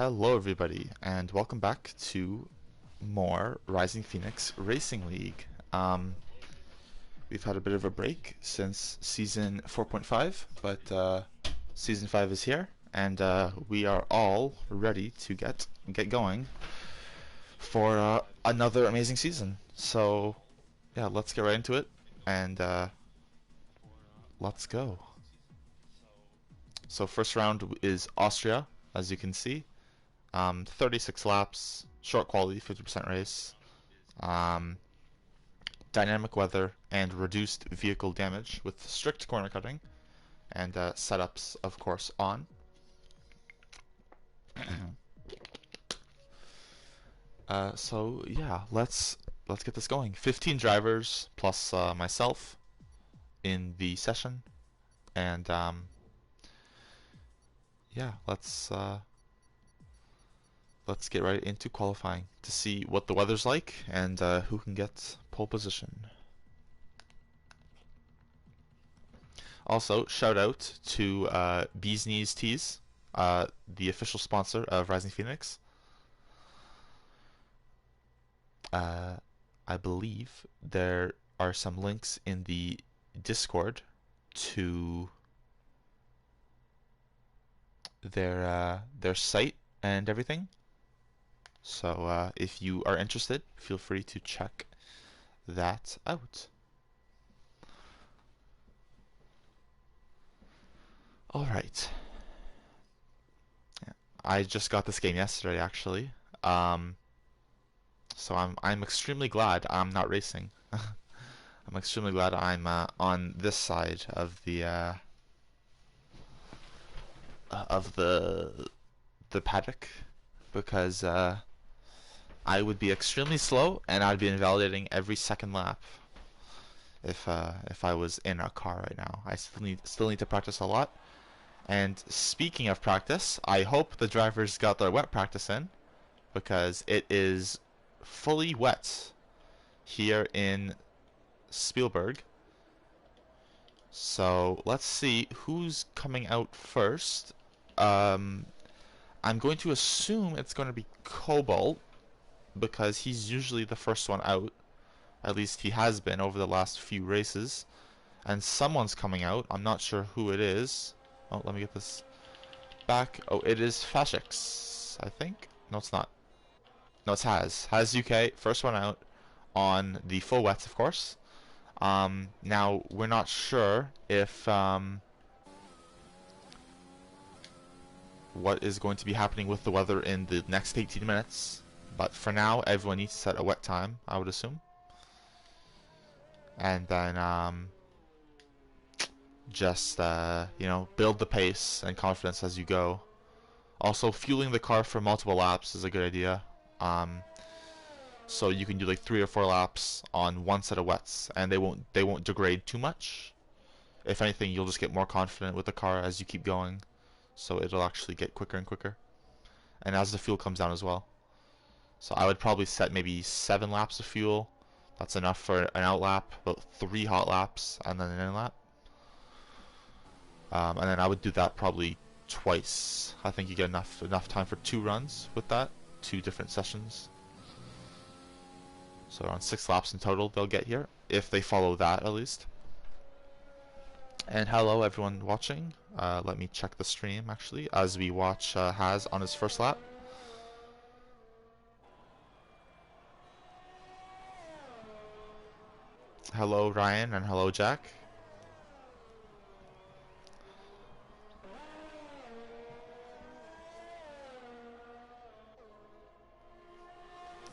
Hello everybody, and welcome back to more Rising Phoenix Racing League. We've had a bit of a break since Season 4.5, but Season 5 is here, and we are all ready to get going for another amazing season. So, yeah, let's get right into it, and let's go. So first round is Austria, as you can see. 36 laps, short quality, 50% race, dynamic weather, and reduced vehicle damage with strict corner cutting, and setups, of course, on. So yeah, let's get this going. 15 drivers plus myself in the session, and yeah, let's get right into qualifying to see what the weather's like and who can get pole position. Also, shout out to Bees Knees Tees, the official sponsor of Rising Phoenix. I believe there are some links in the Discord to their site and everything. So if you are interested, feel free to check that out. Alright. I just got this game yesterday, actually. So I'm extremely glad I'm not racing. I'm extremely glad I'm on this side of the paddock, because I would be extremely slow and I'd be invalidating every second lap if I was in a car right now. I still need to practice a lot. And speaking of practice, I hope the drivers got their wet practice in, because it is fully wet here in Spielberg. So let's see who's coming out first. I'm going to assume it's going to be Cobalt, because he's usually the first one out. At least he has been over the last few races. And someone's coming out. I'm not sure who it is. Oh, let me get this back. Oh, it is Fashix, I think. No, it's not. No, it's Haz. Haz UK, first one out on the full wets, of course. Now, we're not sure if what is going to be happening with the weather in the next 18 minutes. But for now, everyone needs to set a wet time, I would assume. And then just you know, build the pace and confidence as you go. Also, fueling the car for multiple laps is a good idea. So you can do like 3 or 4 laps on one set of wets, and they won't degrade too much. If anything, you'll just get more confident with the car as you keep going, so it'll actually get quicker and quicker, and as the fuel comes down as well. So I would probably set maybe 7 laps of fuel. That's enough for an out lap, about 3 hot laps, and then an in lap. And then I would do that probably twice. I think you get enough time for 2 runs with that, 2 different sessions. So around 6 laps in total they'll get here, if they follow that at least. And hello everyone watching. Let me check the stream actually as we watch Haz on his first lap. Hello Ryan and hello Jack.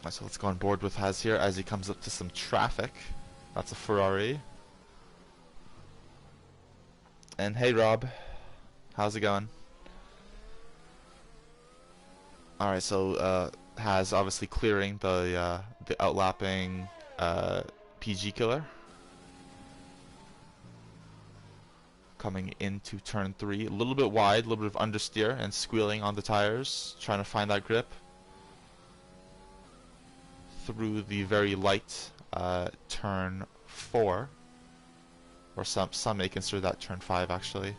So let's go on board with Haz here as he comes up to some traffic. That's a Ferrari. And hey Rob, how's it going? Alright, so Haz obviously clearing the outlapping PG killer. Coming into turn 3, a little bit wide, a little bit of understeer and squealing on the tires, trying to find that grip through the very light turn 4, or some may consider that turn 5 actually.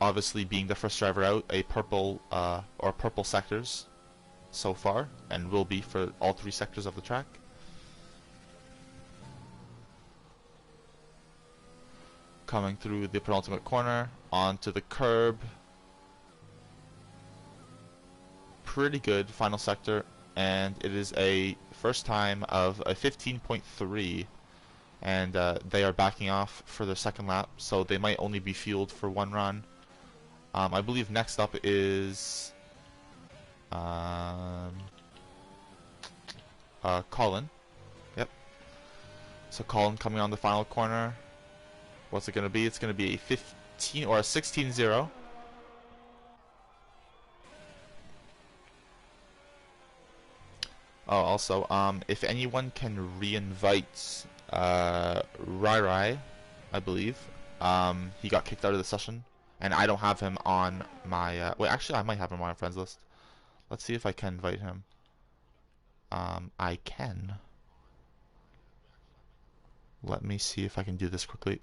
obviously being the first driver out, a purple or purple sectors so far, and will be for all 3 sectors of the track. Coming through the penultimate corner, onto the curb. Pretty good final sector, and it is a first time of a 15.3, and they are backing off for their second lap, so they might only be fueled for 1 run. I believe next up is Colin. Yep. So Colin coming on the final corner. What's it going to be? It's going to be a 15 or a 16-0. Oh, also, if anyone can re-invite Rai, I believe. He got kicked out of the session, and I don't have him on my. Wait, actually, I might have him on my friends list. Let's see if I can invite him. I can. Let me see if I can do this quickly.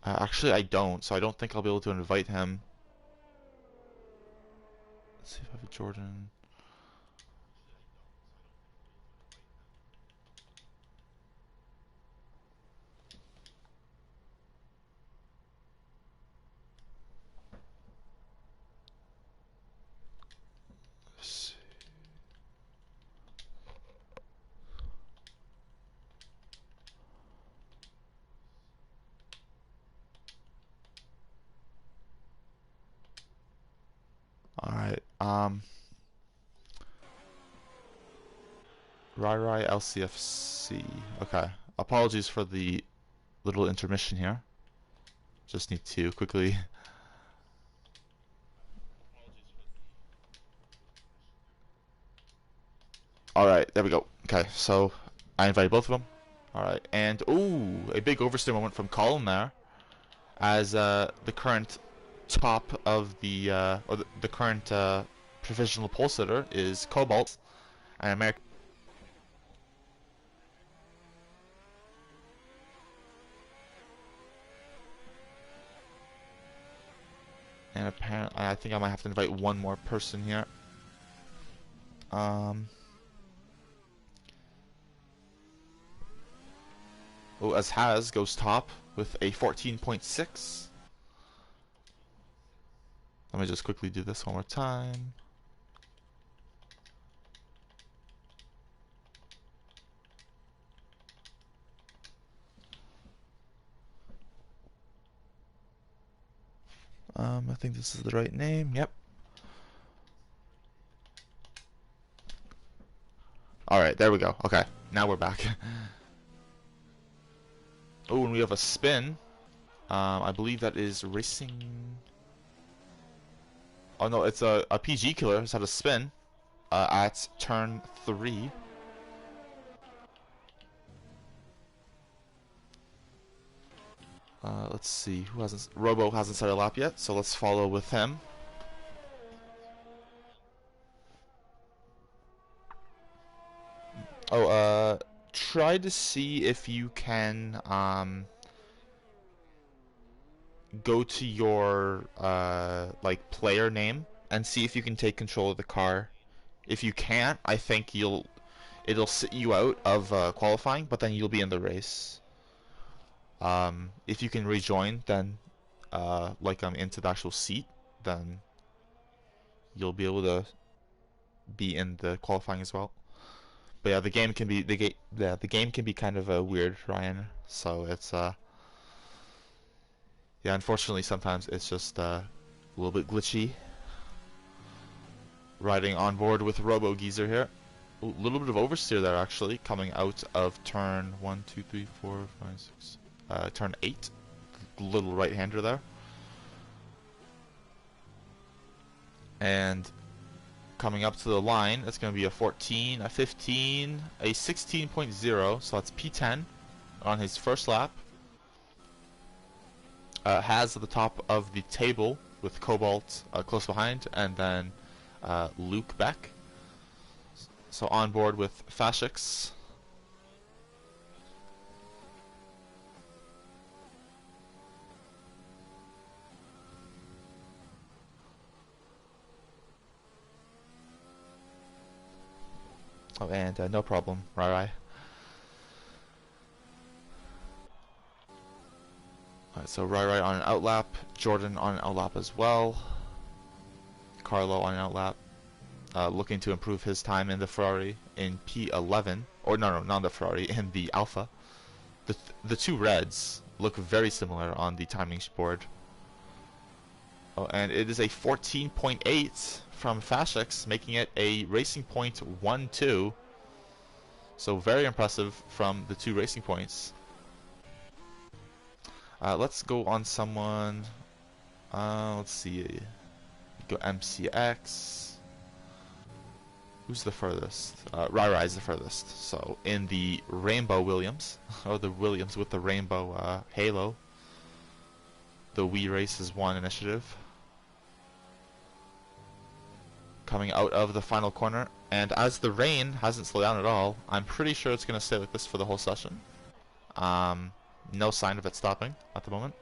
Actually, I don't, so I don't think I'll be able to invite him. Let's see if I have a Jordan. Let's see. Alright, Rai LCFC. Okay. Apologies for the little intermission here. Just need to quickly. Alright, there we go. Okay, so I invited both of them. Alright, and ooh, a big oversteer moment from Colin there, as the current top of the or the current provisional pole sitter is Cobalt, and American. And apparently, I think I might have to invite one more person here. Oh, as Has goes top with a 14.6. Let me just quickly do this one more time. I think this is the right name. Yep. Alright, there we go. Okay, now we're back. Oh, and we have a spin. I believe that is racing. Oh no, it's a PG killer. Has had a spin at turn 3. Let's see, who hasn't. Robo hasn't started a lap yet, so let's follow with him. Oh, try to see if you can go to your like player name and see if you can take control of the car. If you can't, I think it'll sit you out of qualifying, but then you'll be in the race. If you can rejoin, then like I'm into the actual seat, then you'll be able to be in the qualifying as well. But yeah, the game can be the game can be kind of weird, Ryan. So it's yeah, unfortunately sometimes it's just a little bit glitchy. Riding on board with Robo Geezer here. A little bit of oversteer there actually, coming out of turn 1, 2, 3, 4, 5, 6. Turn 8. Little right-hander there. And coming up to the line, it's going to be a 14, a 15, a 16.0, so that's P10 on his first lap. Has at the top of the table with Cobalt close behind, and then Luke Beck. So on board with Fashix. Oh, and no problem, Rai. Alright, so Rai on an outlap, Jordan on an outlap as well, Carlo on an outlap, looking to improve his time in the Ferrari in P11, or no, not the Ferrari, in the Alpha. The two reds look very similar on the timing board. Oh, and it is a 14.8 from Fashix, making it a racing point 1-2. So very impressive from the two racing points. Let's go on someone. Let's see. Go MCX. Who's the furthest? Rai is the furthest. So in the Rainbow Williams, or the Williams with the rainbow halo, the We Races 1 initiative. Coming out of the final corner, and as the rain hasn't slowed down at all, I'm pretty sure it's going to stay like this for the whole session. No sign of it stopping at the moment,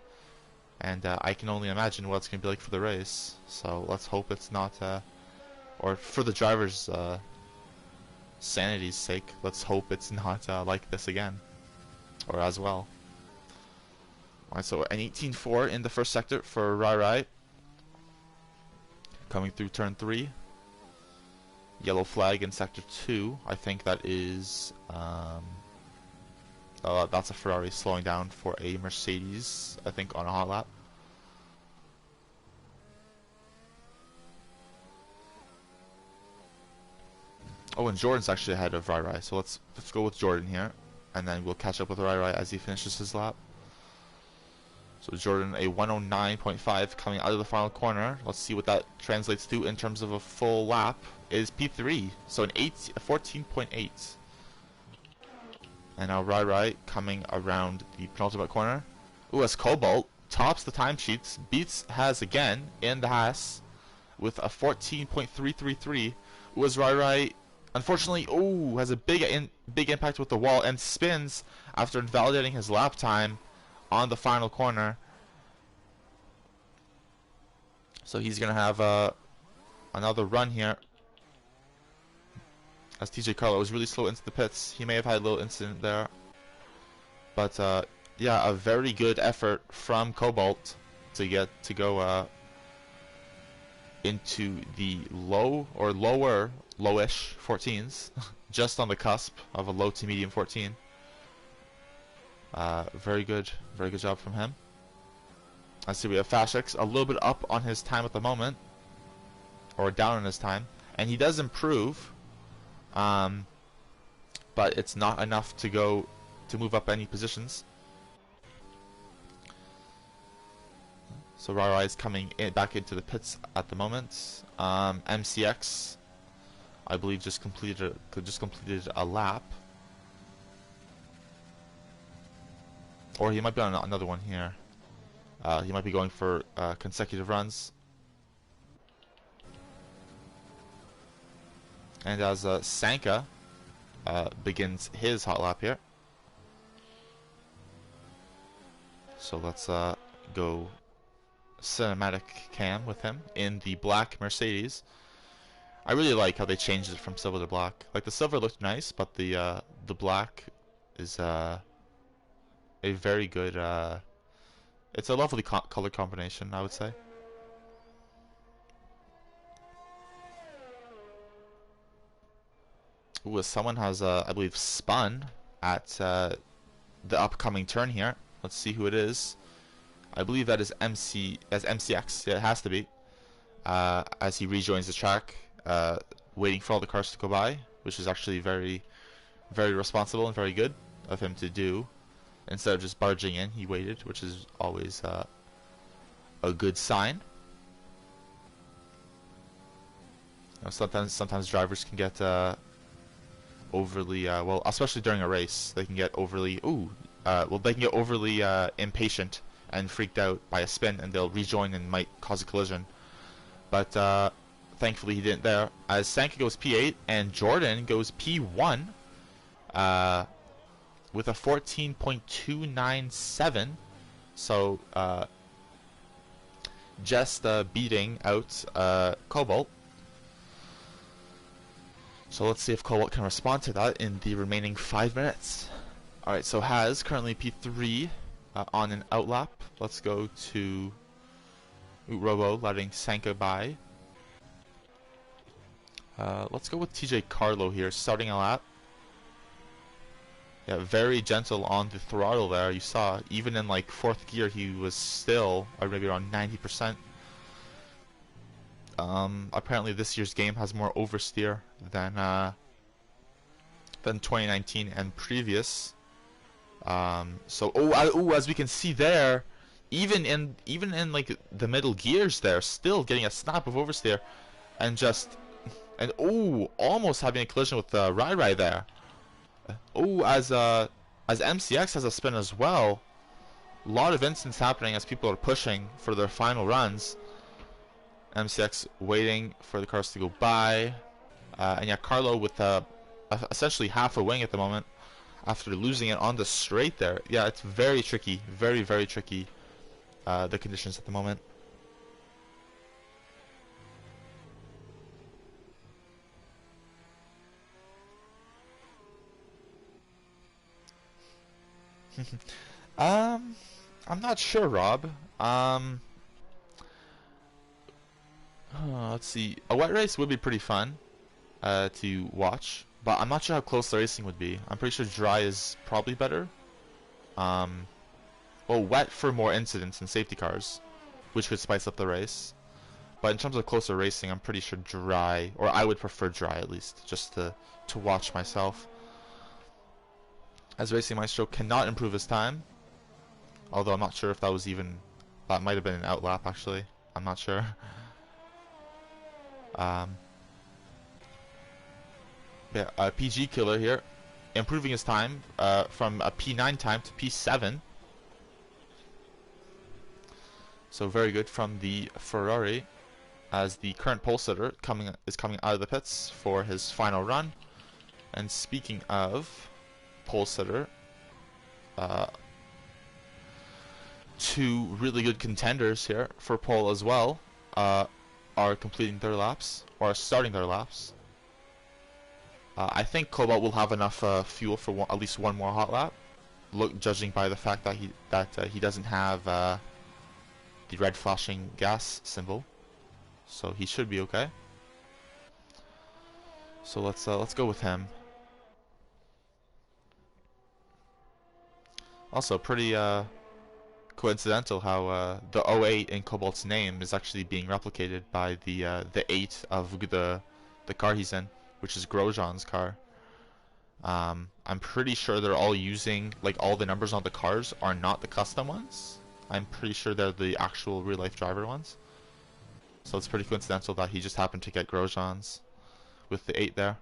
and I can only imagine what it's going to be like for the race. So let's hope it's not, or for the driver's sanity's sake, let's hope it's not like this again, or as well. Alright, so an 18.4 in the first sector for Rai. Coming through turn 3. Yellow flag in sector 2. I think that is that's a Ferrari slowing down for a Mercedes, I think, on a hot lap. Oh, and Jordan's actually ahead of Rai, so let's go with Jordan here, and then we'll catch up with Rai as he finishes his lap. So Jordan, a 109.5 coming out of the final corner. Let's see what that translates to in terms of a full lap. Is P3, so an 14.8. And now Rai coming around the penultimate corner. Ooh, as Cobalt tops the timesheets, beats Has again in the Haas with a 14.333. Ooh, as Rai unfortunately, has a big impact with the wall and spins after invalidating his lap time on the final corner. So he's going to have another run here. As TJ Carlo was really slow into the pits. He may have had a little incident there. But yeah, a very good effort from Cobalt to go into the lowish 14s. Just on the cusp of a low to medium 14. Very good job from him. I see we have Fashix a little bit up on his time at the moment, or down on his time, and he does improve, but it's not enough to move up any positions. So Rai is coming back into the pits at the moment. MCX, I believe, just completed a lap. Or he might be on another one here. He might be going for consecutive runs. And as Sanka begins his hot lap here. So let's go cinematic cam with him in the black Mercedes. I really like how they changed it from silver to black. Like, the silver looked nice, but the black is a very good, it's a lovely color combination, I would say. Ooh, someone has, I believe, spun at the upcoming turn here. Let's see who it is. I believe that is MCX. Yeah, it has to be. As he rejoins the track, waiting for all the cars to go by, which is actually very, very responsible and very good of him to do. Instead of just barging in, he waited, which is always a good sign. You know, sometimes drivers can get overly well, especially during a race, they can get overly impatient and freaked out by a spin, and they'll rejoin and might cause a collision. But thankfully he didn't there. As Sanka goes P8 and Jordan goes P1 with a 14.297. So just beating out Cobalt. So let's see if Cobalt can respond to that in the remaining 5 minutes. Alright, so Has currently P3 on an outlap. Let's go to Robo, letting Sanka by. Let's go with TJ Carlo here, starting a lap. Yeah, very gentle on the throttle there. You saw, even in like 4th gear, he was still, or maybe around 90%. Apparently this year's game has more oversteer than 2019 and previous. As we can see there, even in like the middle gears there, still getting a snap of oversteer, and almost having a collision with Rai there. As MCX has a spin as well. A lot of incidents happening as people are pushing for their final runs. MCX waiting for the cars to go by. And yeah, Carlo with essentially half a wing at the moment after losing it on the straight there. Yeah, it's very tricky. Very, very tricky, the conditions at the moment. I'm not sure, Rob. Let's see. A wet race would be pretty fun to watch, but I'm not sure how close the racing would be. I'm pretty sure dry is probably better. Well, wet for more incidents and safety cars, which could spice up the race. But in terms of closer racing, I'm pretty sure dry, or I would prefer dry at least, just to watch myself. As Racing Maestro cannot improve his time, although I'm not sure if that was even, that might have been an outlap actually. I'm not sure. Yeah, PG Killer here, improving his time from a P9 time to P7. So very good from the Ferrari, as the current pole sitter is coming out of the pits for his final run. And speaking of pole sitter, two really good contenders here for pole as well are completing their laps, or starting their laps. I think Cobalt will have enough fuel for at least one more hot lap. Judging by the fact that he doesn't have the red flashing gas symbol, so he should be okay. So let's go with him. Also, pretty coincidental how the 08 in Cobalt's name is actually being replicated by the 8 of the car he's in, which is Grosjean's car. I'm pretty sure they're all using, like, all the numbers on the cars are not the custom ones. I'm pretty sure they're the actual real-life driver ones. So it's pretty coincidental that he just happened to get Grosjean's with the 8 there.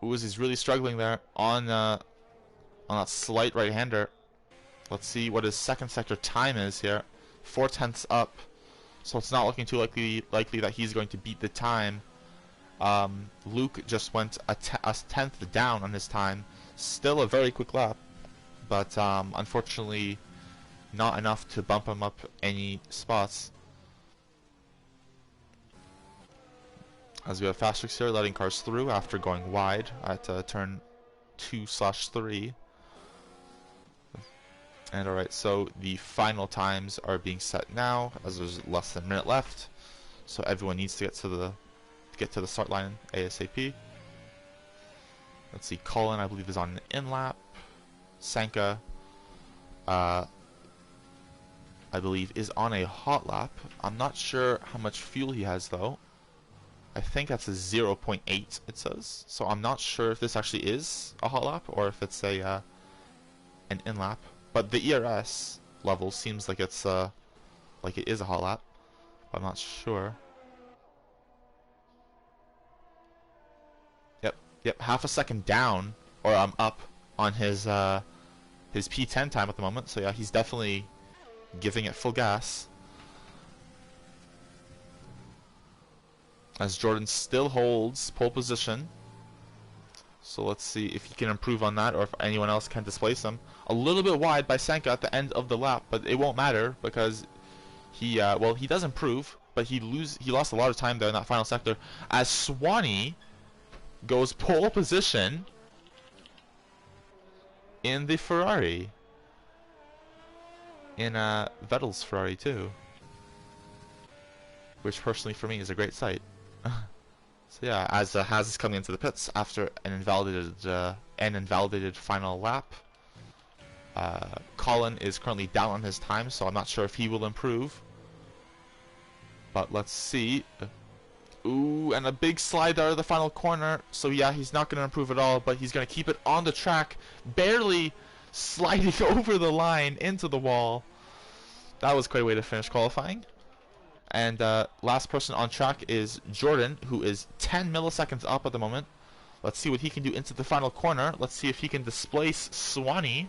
He's really struggling there on that slight right-hander. Let's see what his second sector time is here. 4/10 up. So it's not looking too likely that he's going to beat the time. Luke just went a tenth down on his time. Still a very quick lap, but unfortunately not enough to bump him up any spots. As we have Fastrix here letting cars through after going wide at turn 2/3. And alright, so the final times are being set now, as there's less than a minute left. So everyone needs to get to the start line ASAP. Let's see, Colin, I believe, is on an in-lap. Sanka, I believe, is on a hot lap. I'm not sure how much fuel he has, though. I think that's a 0.8, it says. So I'm not sure if this actually is a hot lap, or if it's an in-lap. But the ERS level seems like it's like it is a hot lap. I'm not sure. Yep, half a second down, or up on his P10 time at the moment. So yeah, he's definitely giving it full gas. As Jordan still holds pole position. So let's see if he can improve on that or if anyone else can displace him. A little bit wide by Senka at the end of the lap, but it won't matter because he well, he does improve, but he lost a lot of time there in that final sector as Swanee goes pole position in the Ferrari. In Vettel's Ferrari too. Which personally for me is a great sight. So yeah, as Haas is coming into the pits after an invalidated final lap. Colin is currently down on his time, so I'm not sure if he will improve. But let's see. Ooh, and a big slide there at the final corner. So yeah, he's not going to improve at all, but he's going to keep it on the track, barely sliding over the line into the wall. That was quite a way to finish qualifying. And last person on track is Jordan, who is 10 milliseconds up at the moment. Let's see what he can do into the final corner. Let's see if he can displace Swanee.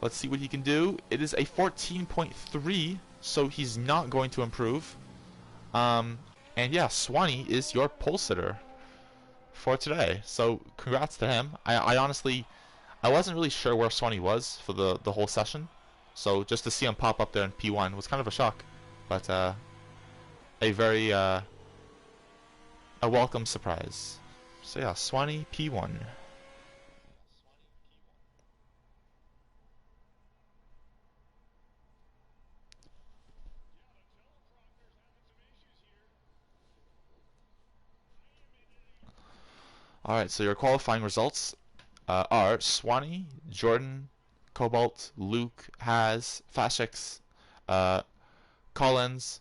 Let's see what he can do. It is a 14.3, so he's not going to improve. And yeah, Swanee is your pole sitter for today. So congrats to him. I honestly, I wasn't really sure where Swanee was for the whole session. So just to see him pop up there in P1 was kind of a shock. But a very a welcome surprise. So yeah, Swanee P1. Alright, so your qualifying results are Swanee, Jordan, Cobalt, Luke, Haas, Fashix, Collins,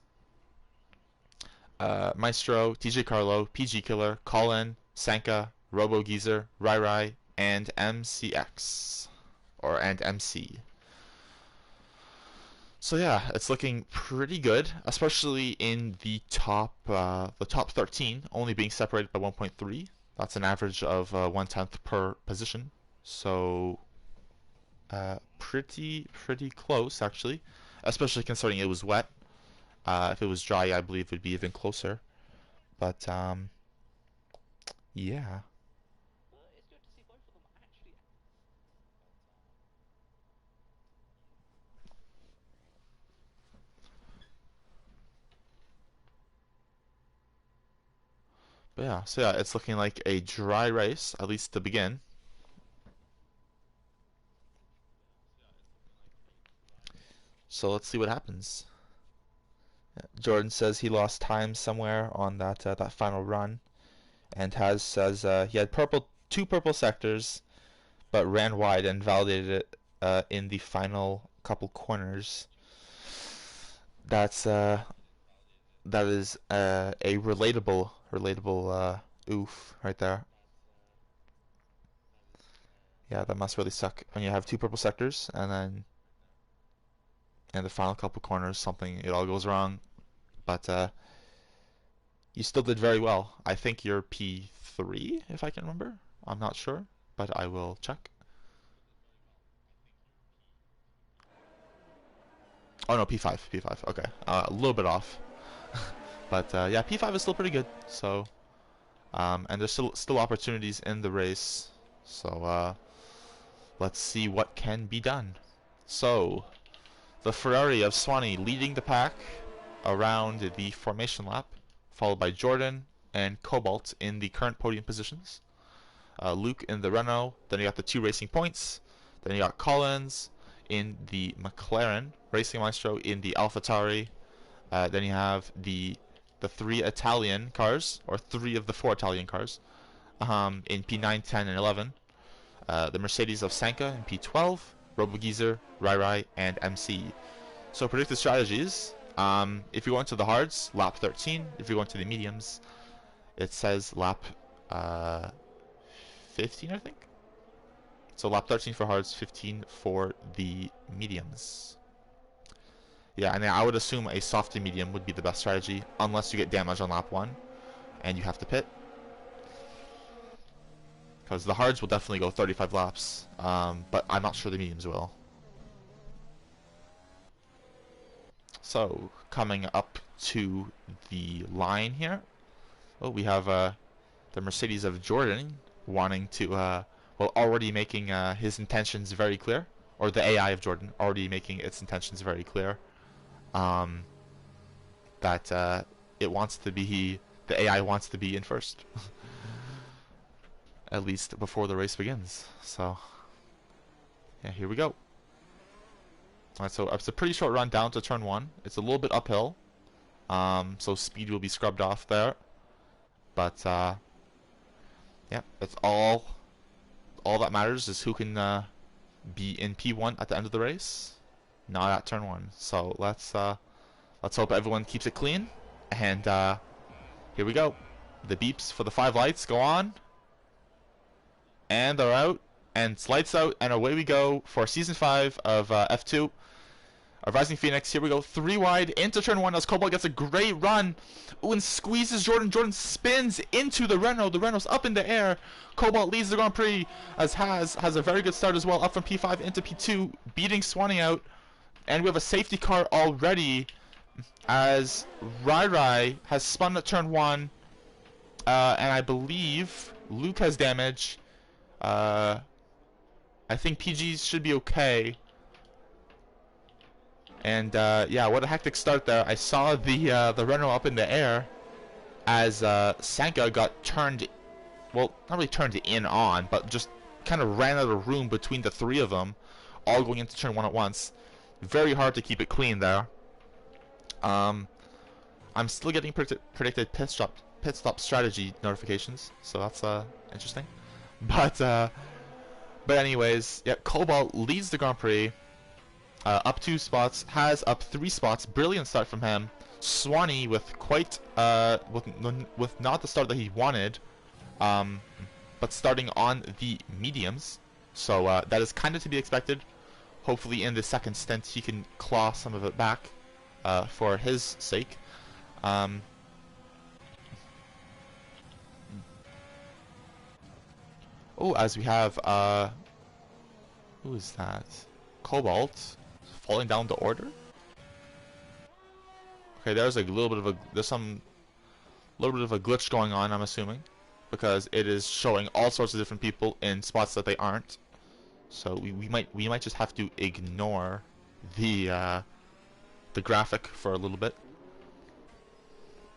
Maestro, TJ Carlo, PG Killer, Colin, Sanka, Robo Geezer, Rai Rai, and MCX. And MC. So yeah, it's looking pretty good, especially in the top 13, only being separated by 1.3. That's an average of 1/10 per position. So pretty close actually, especially considering it was wet. If it was dry, I believe it would be even closer. But yeah. But yeah, so yeah, it's looking like a dry race, at least to begin. So let's see what happens. Jordan says he lost time somewhere on that final run, and Has says he had two purple sectors, but ran wide and validated it in the final couple corners. That is a relatable oof right there. Yeah, that must really suck when you have two purple sectors and then in the final couple corners it all goes wrong. But you still did very well. I think you're P3 if I can remember. I'm not sure, but I will check. Oh no, P5, P5. Okay, a little bit off, but yeah, P5 is still pretty good. So, and there's still opportunities in the race. So let's see what can be done. So, the Ferrari of Swanee leading the pack around the formation lap, followed by Jordan and Cobalt in the current podium positions. Luke in the Renault. Then you got the two Racing Points. Then you got Collins in the McLaren. Racing Maestro in the AlphaTauri. Then you have the three Italian cars, or three of the four Italian cars, in P9, 10, and 11. The Mercedes of Sanka in P12. RoboGeezer, Rai Rai, and MC. So predicted strategies. If you go into the hards, lap 13. If you go into the mediums, it says lap 15, I think. So lap 13 for hards, 15 for the mediums. Yeah, and I would assume a soft to medium would be the best strategy, unless you get damage on lap 1 and you have to pit. because the hards will definitely go 35 laps, but I'm not sure the mediums will. So coming up to the line here, oh, we have the Mercedes of Jordan wanting to, well, already making his intentions very clear, or the AI of Jordan already making its intentions very clear, that it wants to be, the AI wants to be in first, at least before the race begins. So, yeah, here we go. Alright, so it's a pretty short run down to turn 1. It's a little bit uphill, so speed will be scrubbed off there. But, yeah, that's all that matters is who can be in P1 at the end of the race, not at turn 1. So let's hope everyone keeps it clean, and here we go. The beeps for the 5 lights go on, and they're out, and it's lights out, and away we go for season 5 of F2 of Rising Phoenix. Here we go, 3 wide into turn 1 as Cobalt gets a great run. Ooh, and squeezes Jordan. Jordan spins into the Renault. The Renault's up in the air. Cobalt leads the Grand Prix as has a very good start as well, up from P5 into P2, beating Swanee out. And we have a safety car already as Rai has spun at turn 1. And I believe Luke has damage. I think PGs should be okay. And yeah, what a hectic start there. I saw the Renault up in the air as Sanka got turned, well, not really turned in on, but just kind of ran out of room between the 3 of them, all going into turn 1 at once. Very hard to keep it clean there. I'm still getting predicted pit stop strategy notifications, so that's interesting. But anyways, yeah, Cobalt leads the Grand Prix. Up 2 spots, has up 3 spots. Brilliant start from him. Swanee with quite with not the start that he wanted, but starting on the mediums. So that is kind of to be expected. Hopefully, in the second stint, he can claw some of it back for his sake. Oh, as we have who is that? Cobalt falling down the order. Okay, there's a little bit of a little bit of a glitch going on, I'm assuming, because it is showing all sorts of different people in spots that they aren't. So we might just have to ignore the graphic for a little bit.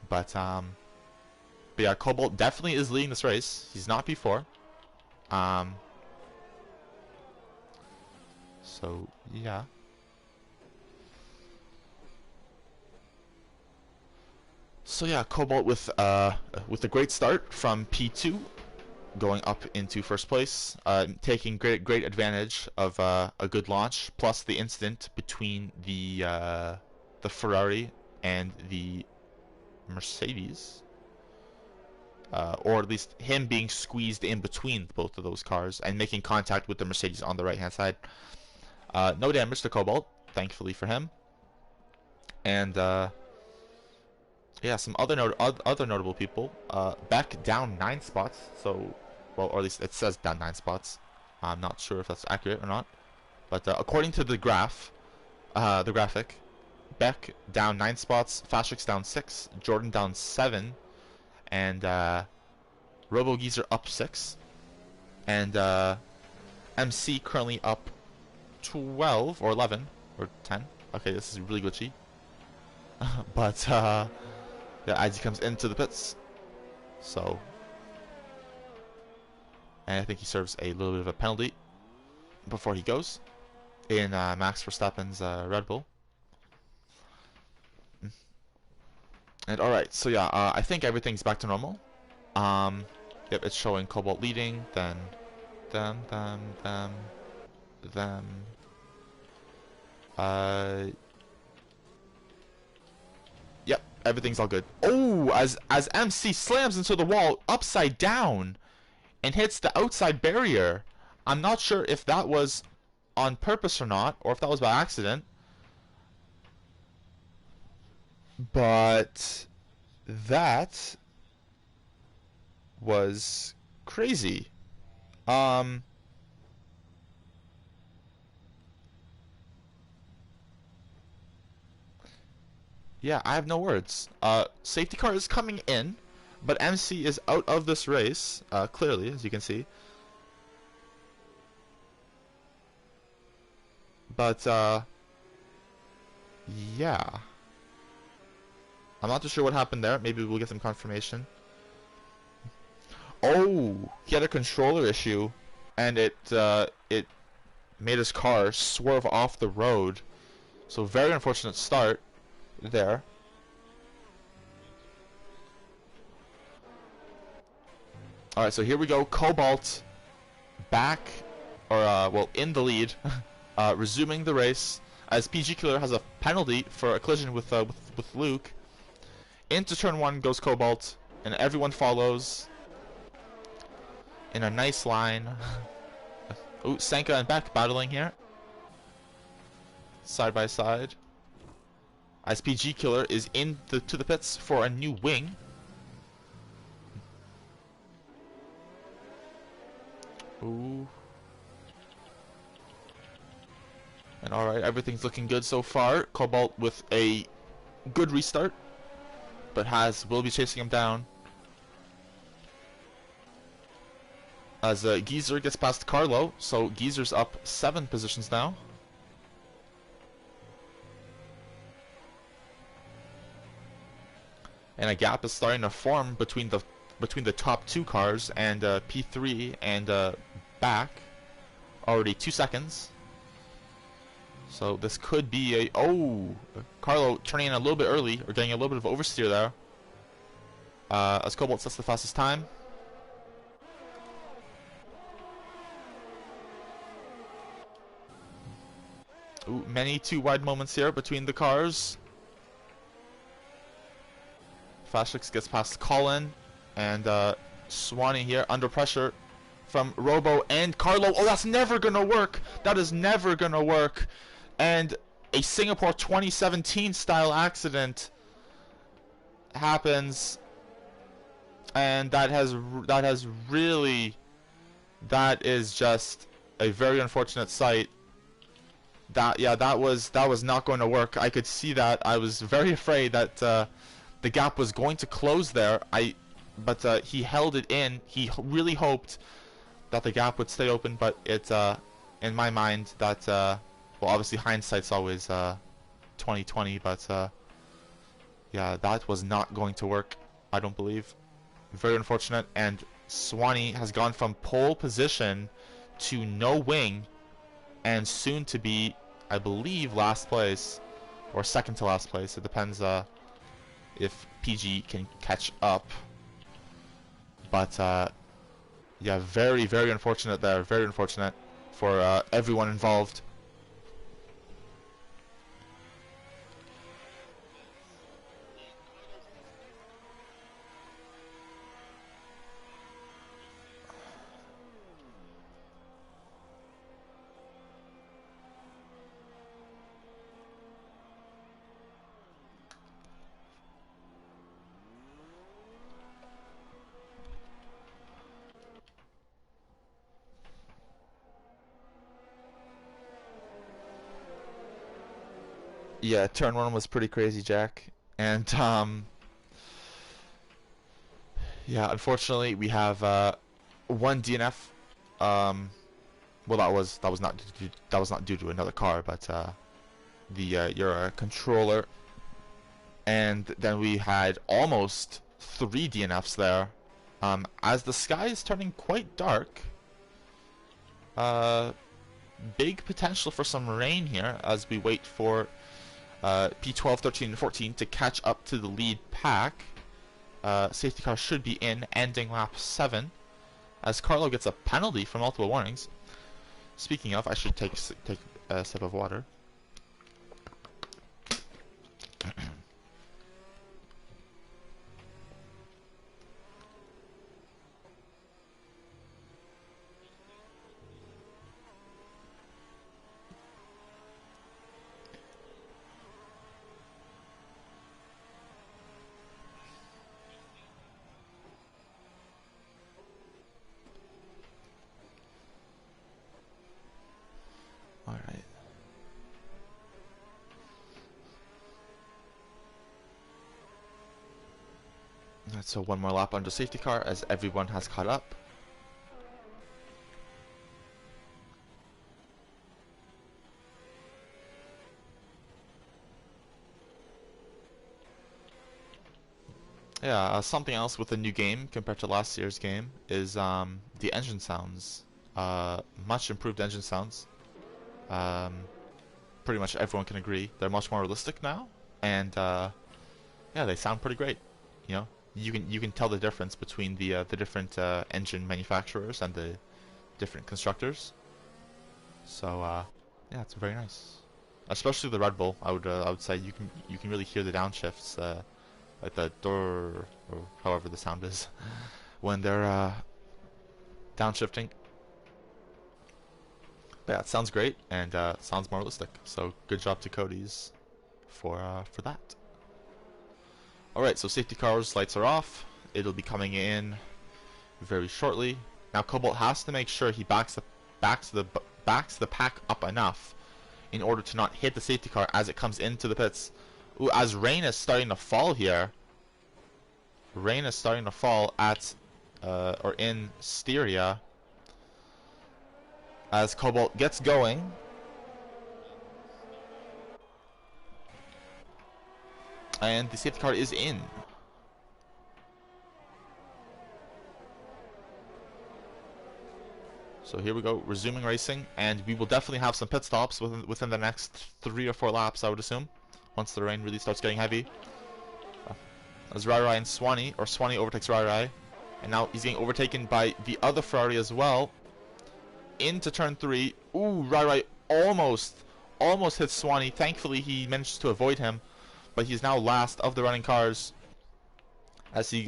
But yeah, Cobalt definitely is leading this race. He's not P4. So yeah. So yeah, Cobalt with a great start from P2, going up into first place, taking great advantage of a good launch, plus the incident between the Ferrari and the Mercedes, or at least him being squeezed in between both of those cars and making contact with the Mercedes on the right hand side. No damage to Cobalt, thankfully for him, and yeah, some other notable people. Beck down 9 spots, so, well, or at least it says down 9 spots. I'm not sure if that's accurate or not, but according to the graphic, Beck down 9 spots, Fastrix down 6, Jordan down 7, and Robo Geezer up 6, and MC currently up 12 or 11 or 10. Okay, this is really glitchy. But yeah, as he comes into the pits, so, and I think he serves a little bit of a penalty before he goes in Max Verstappen's Red Bull. And alright, so yeah, I think everything's back to normal. Yep, it's showing Cobalt leading, then them. Yep, everything's all good. Oh, as MC slams into the wall upside down and hits the outside barrier. I'm not sure if that was on purpose or not, or if that was by accident. But that was crazy. Um, yeah, I have no words. Safety car is coming in, but MC is out of this race, clearly, as you can see. But, yeah. I'm not too sure what happened there. Maybe we'll get some confirmation. Oh, he had a controller issue, and it made his car swerve off the road. So very unfortunate start there. Alright, so here we go. Cobalt back, or well, in the lead, resuming the race as PG Killer has a penalty for a collision with Luke. Into turn 1 goes Cobalt, and everyone follows in a nice line. Ooh, Senka and Beck battling here. Side by side. As PG Killer is to the pits for a new wing. Ooh. And alright, everything's looking good so far. Cobalt with a good restart, but will be chasing him down. As Geezer gets past Carlo, so Geezer's up 7 positions now. And a gap is starting to form between the top 2 cars and P3 and back. Already 2 seconds. So this could be Carlo turning in a little bit early, or getting a little bit of oversteer there. As Cobalt sets the fastest time. Ooh, many 2 wide moments here between the cars. Fashix gets past Colin, and Swanee here under pressure from Robo and Carlo. Oh, that's never gonna work. That is never gonna work. And a Singapore 2017 style accident happens, and that is just a very unfortunate sight. That was not going to work. I could see that. I was very afraid that the gap was going to close there. But he held it in. He really hoped that the gap would stay open, but in my mind, that well, obviously hindsight's always 2020, but yeah, that was not going to work, I don't believe. Very unfortunate, and Swanee has gone from pole position to no wing, and soon to be, I believe, last place, or second to last place. It depends if PG can catch up. But yeah, very, very unfortunate there. Very unfortunate for everyone involved. Yeah, turn 1 was pretty crazy, Jack. And yeah, unfortunately we have 1 DNF. Well, that was not due to another car, but your controller. And then we had almost 3 DNFs there. As the sky is turning quite dark, big potential for some rain here as we wait for P12, 13, and 14 to catch up to the lead pack. Safety car should be in, ending lap 7, as Carlo gets a penalty for multiple warnings. Speaking of, I should take a sip of water. So one more lap under safety car as everyone has caught up. Yeah, something else with the new game compared to last year's game is the engine sounds. Much improved engine sounds. Um, Pretty much everyone can agree they're much more realistic now, and yeah, they sound pretty great. You know, you can tell the difference between the different engine manufacturers and the different constructors. So yeah, it's very nice. Especially the Red Bull, I would say you can really hear the downshifts, like the door or however the sound is when they're downshifting. But yeah, it sounds great and sounds more realistic. So good job to Cody's for that. All right, so safety cars lights are off. It'll be coming in very shortly. Now Cobalt has to make sure he backs the pack up enough in order to not hit the safety car as it comes into the pits. Ooh, as rain is starting to fall here. Rain is starting to fall at or in Styria as Cobalt gets going. And the safety car is in. So here we go, resuming racing, and we will definitely have some pit stops within the next 3 or 4 laps, I would assume, once the rain really starts getting heavy. As Rai and Swanee overtakes Rai, and now he's getting overtaken by the other Ferrari as well. Into turn 3. Ooh, Rai almost hits Swanee. Thankfully, he managed to avoid him, but he's now last of the running cars, as he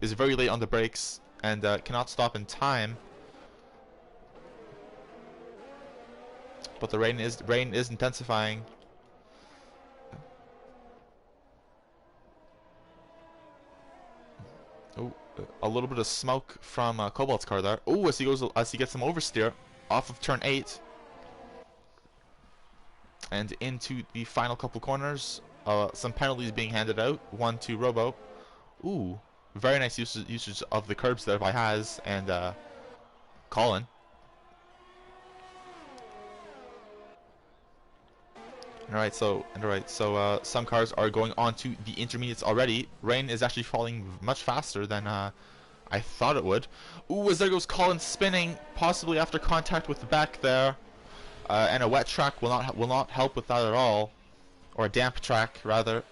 is very late on the brakes and cannot stop in time. But the rain is intensifying. Oh, a little bit of smoke from Cobalt's car there. Oh, as he gets some oversteer off of turn 8 and into the final couple corners. Some penalties being handed out. One to Robo. Ooh, very nice usage of the curbs there by Haz and Colin. Alright, so some cars are going on to the intermediates already. Rain is actually falling much faster than I thought it would. Ooh, as there goes Colin spinning, possibly after contact with the back there. And a wet track will not help with that at all, or a damp track rather.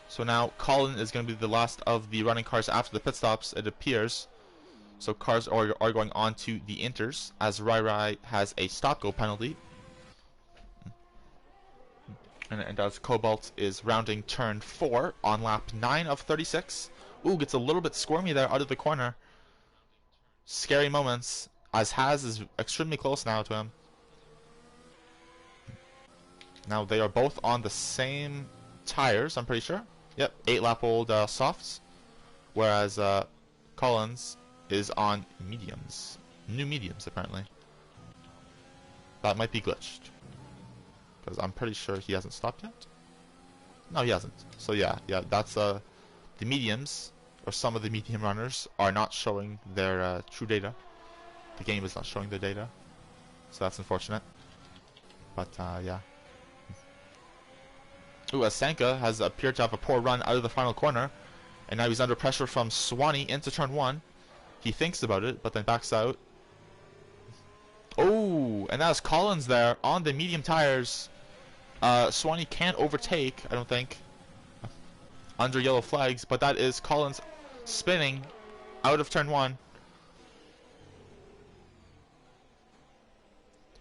So now Colin is going to be the last of the running cars after the pit stops, it appears. So cars are going on to the inters as Rai has a stop-go penalty. And as Cobalt is rounding turn 4 on lap 9 of 36. Ooh, gets a little bit squirmy there out of the corner. Scary moments, as Haz is extremely close now to him. Now they are both on the same tires, I'm pretty sure. Yep, 8-lap-old softs. Whereas Collins is on mediums. New mediums, apparently. That might be glitched. Because I'm pretty sure he hasn't stopped yet. No, he hasn't. So yeah, that's the mediums, or some of the medium runners, are not showing their true data. The game is not showing their data, so that's unfortunate. But yeah. Ooh, as Sanka has appeared to have a poor run out of the final corner, and now he's under pressure from Swanee into turn 1. He thinks about it, but then backs out. Oh, and that's Collins there on the medium tires. Swanee can't overtake, I don't think, under yellow flags, but that is Collins spinning out of turn 1.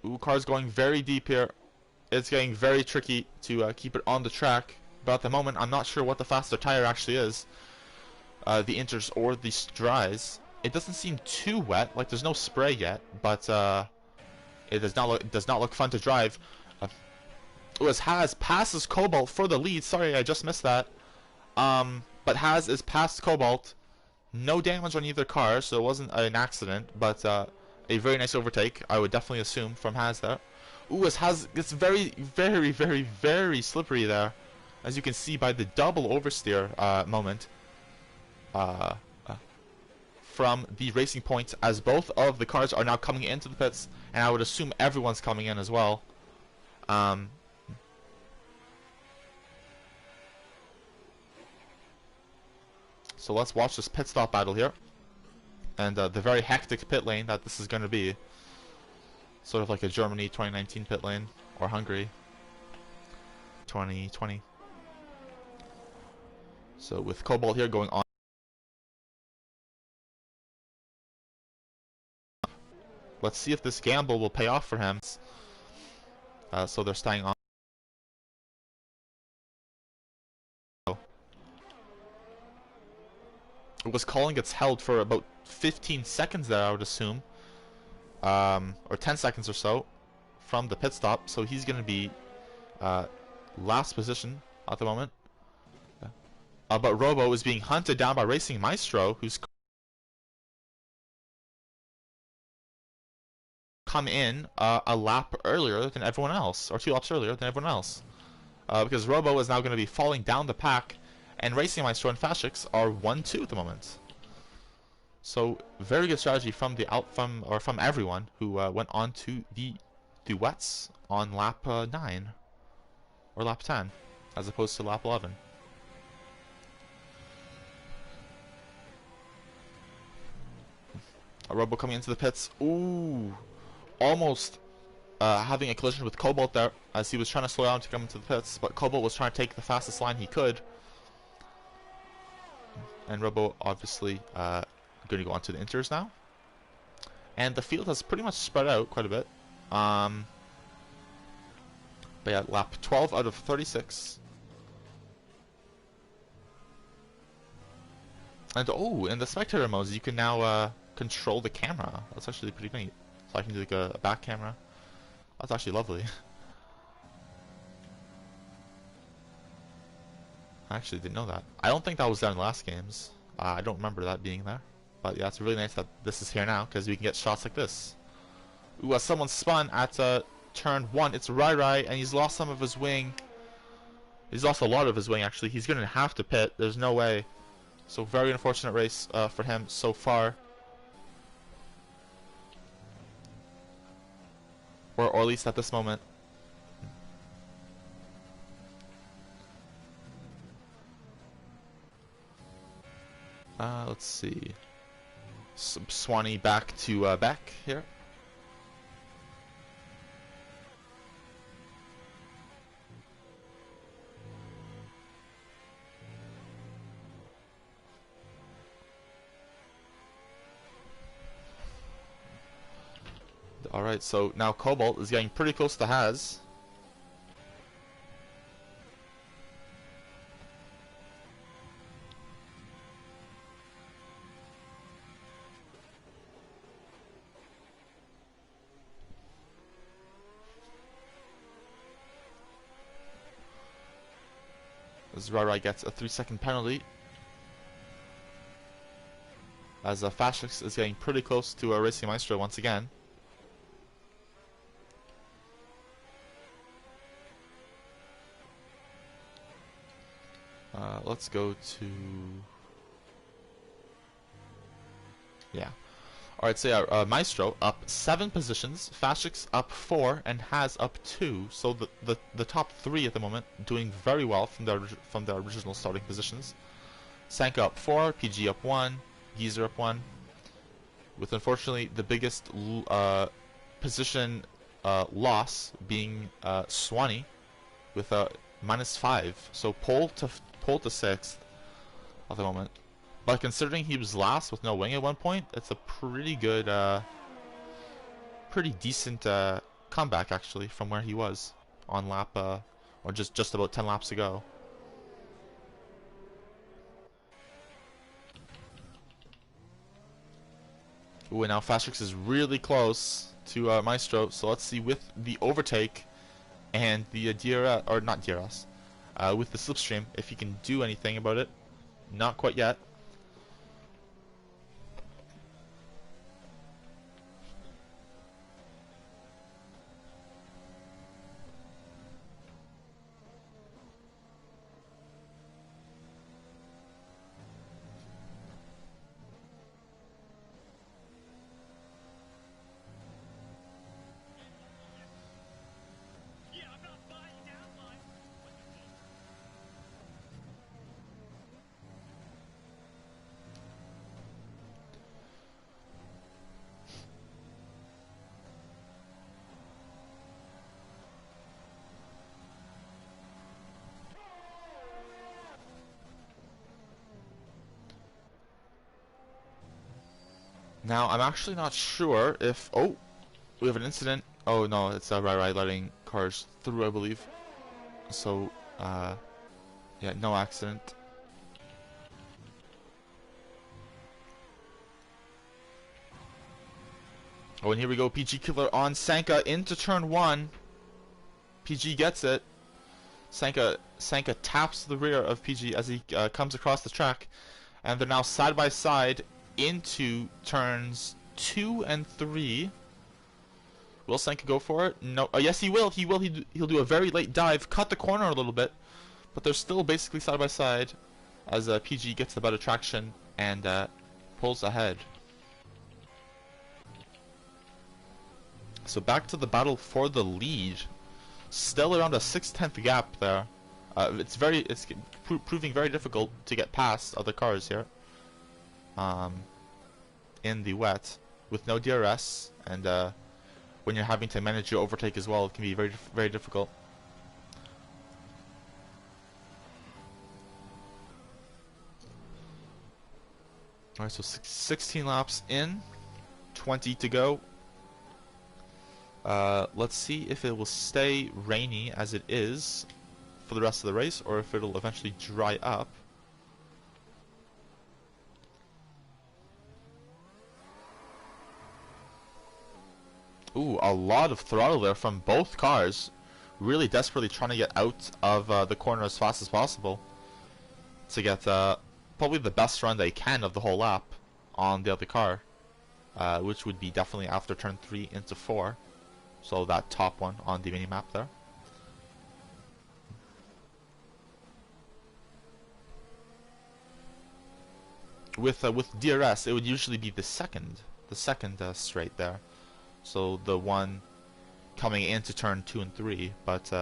Ooh, car's going very deep here. It's getting very tricky to keep it on the track, but at the moment I'm not sure what the faster tire actually is. The inters or the dries. It doesn't seem too wet, like there's no spray yet, but it does not look fun to drive. As Haz passes Cobalt for the lead. Sorry, I just missed that. But Haz is past Cobalt. No damage on either car, so it wasn't an accident, but a very nice overtake, I would definitely assume, from Haz there. Ooh, as Haz gets very, very, very, very slippery there, as you can see by the double oversteer moment. from the racing point, as both of the cars are now coming into the pits, and I would assume everyone's coming in as well. So let's watch this pit stop battle here, and the very hectic pit lane that this is going to be. Sort of like a Germany 2019 pit lane, or Hungary 2020. So with Cobalt here going on. Let's see if this gamble will pay off for him. So they're staying on. It was calling gets held for about 15 seconds there, I would assume. Or 10 seconds or so from the pit stop. So he's going to be last position at the moment. But Robo is being hunted down by Racing Maestro, who's come in a lap earlier than everyone else, or 2 laps earlier than everyone else. Because Robo is now going to be falling down the pack, and Racing Maestro and Fashix are 1-2 at the moment. So very good strategy from from everyone who went on to the duets on lap 9 or lap 10 as opposed to lap 11. Robo coming into the pits. Ooh, almost having a collision with Cobalt there as he was trying to slow down to come into the pits, but Cobalt was trying to take the fastest line he could. And Robo obviously going to go on to the inters now. And the field has pretty much spread out quite a bit. But yeah, lap 12 out of 36. And oh, in the spectator modes, you can now control the camera. That's actually pretty neat. So I can do like a back camera. That's actually lovely. I actually didn't know that. I don't think that was there in the last games. I don't remember that being there. But yeah, it's really nice that this is here now, because we can get shots like this. Ooh, someone spun at turn 1. It's Rai, and he's lost some of his wing. He's lost a lot of his wing, actually. He's going to have to pit. There's no way. So very unfortunate race for him so far. Or at least at this moment. Let's see. Swanee back to Beck here. Alright, so now Cobalt is getting pretty close to Haz. As Rai gets a 3-second penalty. As Fashix is getting pretty close to Racing Maestro once again. Let's go to... Yeah. Alright, so yeah, Maestro up 7 positions, Fashix up 4, and Haz up 2. So the top 3 at the moment doing very well from their original starting positions. Sanka up 4, PG up 1, Geezer up 1. With unfortunately the biggest position loss being Swanee with a -5. So pole to 6th at the moment. But considering he was last with no wing at one point, it's a pretty good, pretty decent comeback actually from where he was on lap, or just about 10 laps ago. Ooh, and now Fashix is really close to Maestro, so let's see with the overtake and the DRS, or not DRS, with the slipstream, if he can do anything about it. Not quite yet. Now, I'm actually not sure if... Oh, we have an incident. Oh, no, it's Rai letting cars through, I believe. So, yeah, no accident. Oh, and here we go. PG Killer on Sanka into turn 1. PG gets it. Sanka taps the rear of PG as he comes across the track. And they're now side by side into turns 2 and 3. Will Sanka go for it? No. Oh, yes, he will. He'll do a very late dive, cut the corner a little bit, but they're still basically side by side as PG gets the better traction and pulls ahead. So back to the battle for the lead. Still around a 6/10 gap there. It's proving very difficult to get past other cars here. In the wet with no DRS, and when you're having to manage your overtake as well, it can be very, very difficult. Alright, so 16 laps in, 20 to go. Let's see if it will stay rainy as it is for the rest of the race, or if it'll eventually dry up. Ooh, a lot of throttle there from both cars. Really desperately trying to get out of the corner as fast as possible to get probably the best run they can of the whole lap on the other car, which would be definitely after turn 3 into 4. So that top one on the mini map there. With DRS, it would usually be the second straight there. So the one coming into turn 2 and 3, but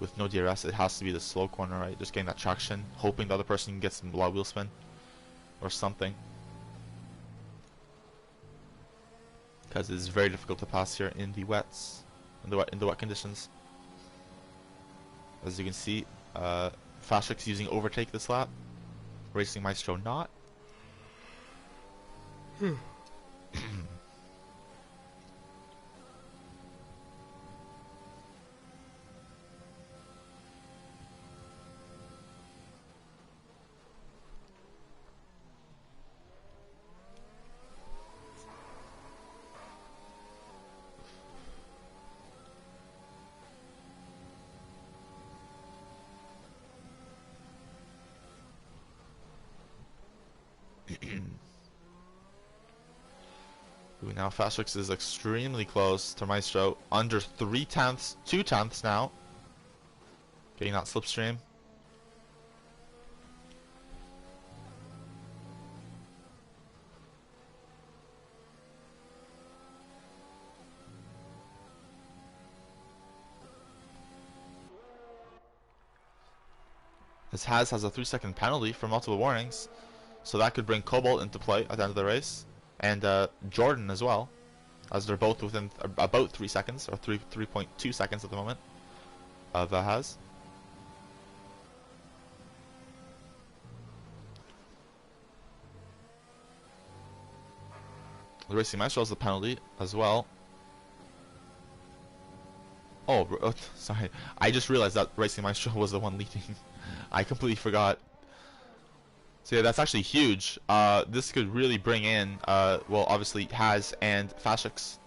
with no DRS, it has to be the slow corner, right? Just getting that traction, hoping the other person can get some low wheel spin or something, because it's very difficult to pass here in the wets, in the wet conditions. As you can see, Fastrix using overtake this lap, Racing Maestro not. Now Fastrix is extremely close to Maestro, under 3/10, 2/10 now. Getting that slipstream. This has a 3-second penalty for multiple warnings, so that could bring Cobalt into play at the end of the race, and Jordan as well, as they're both within about 3 seconds, or 3.2 seconds at the moment of Haas. The Racing Maestro has the penalty as well. Oh, sorry. I just realized that Racing Maestro was the one leading. I completely forgot. So yeah, that's actually huge. This could really bring in, well, obviously Haas and Fastrix.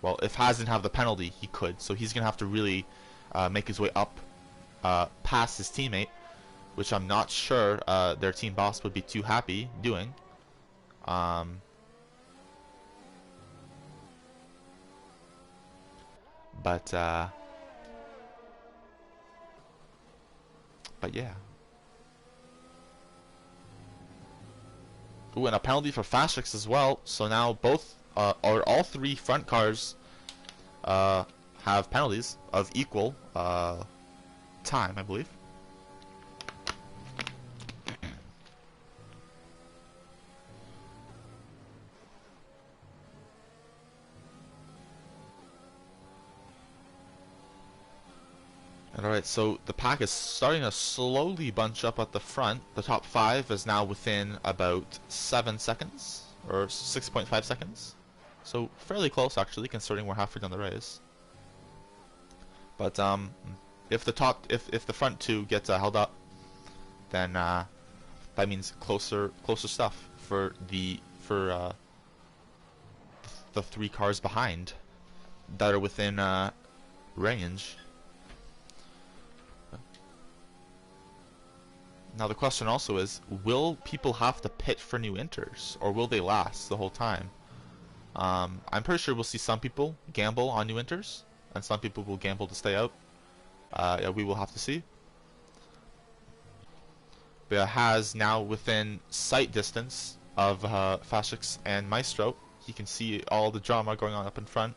Well, if Haas didn't have the penalty, he could. So he's going to have to really make his way up past his teammate, which I'm not sure their team boss would be too happy doing. But yeah. Ooh, and a penalty for Fastrix as well. So now both, or all 3 front cars have penalties of equal time, I believe. Alright, so the pack is starting to slowly bunch up at the front. The top 5 is now within about 7 seconds or 6.5 seconds. So fairly close actually, considering we're halfway down the race. But if the front two get held up, then that means closer stuff for the three cars behind that are within range. Now the question also is, will people have to pit for new inters, or will they last the whole time? I'm pretty sure we'll see some people gamble on new inters, and some people will gamble to stay out. Yeah, we will have to see. But has now within sight distance of Fashix and Maestro. He can see all the drama going on up in front.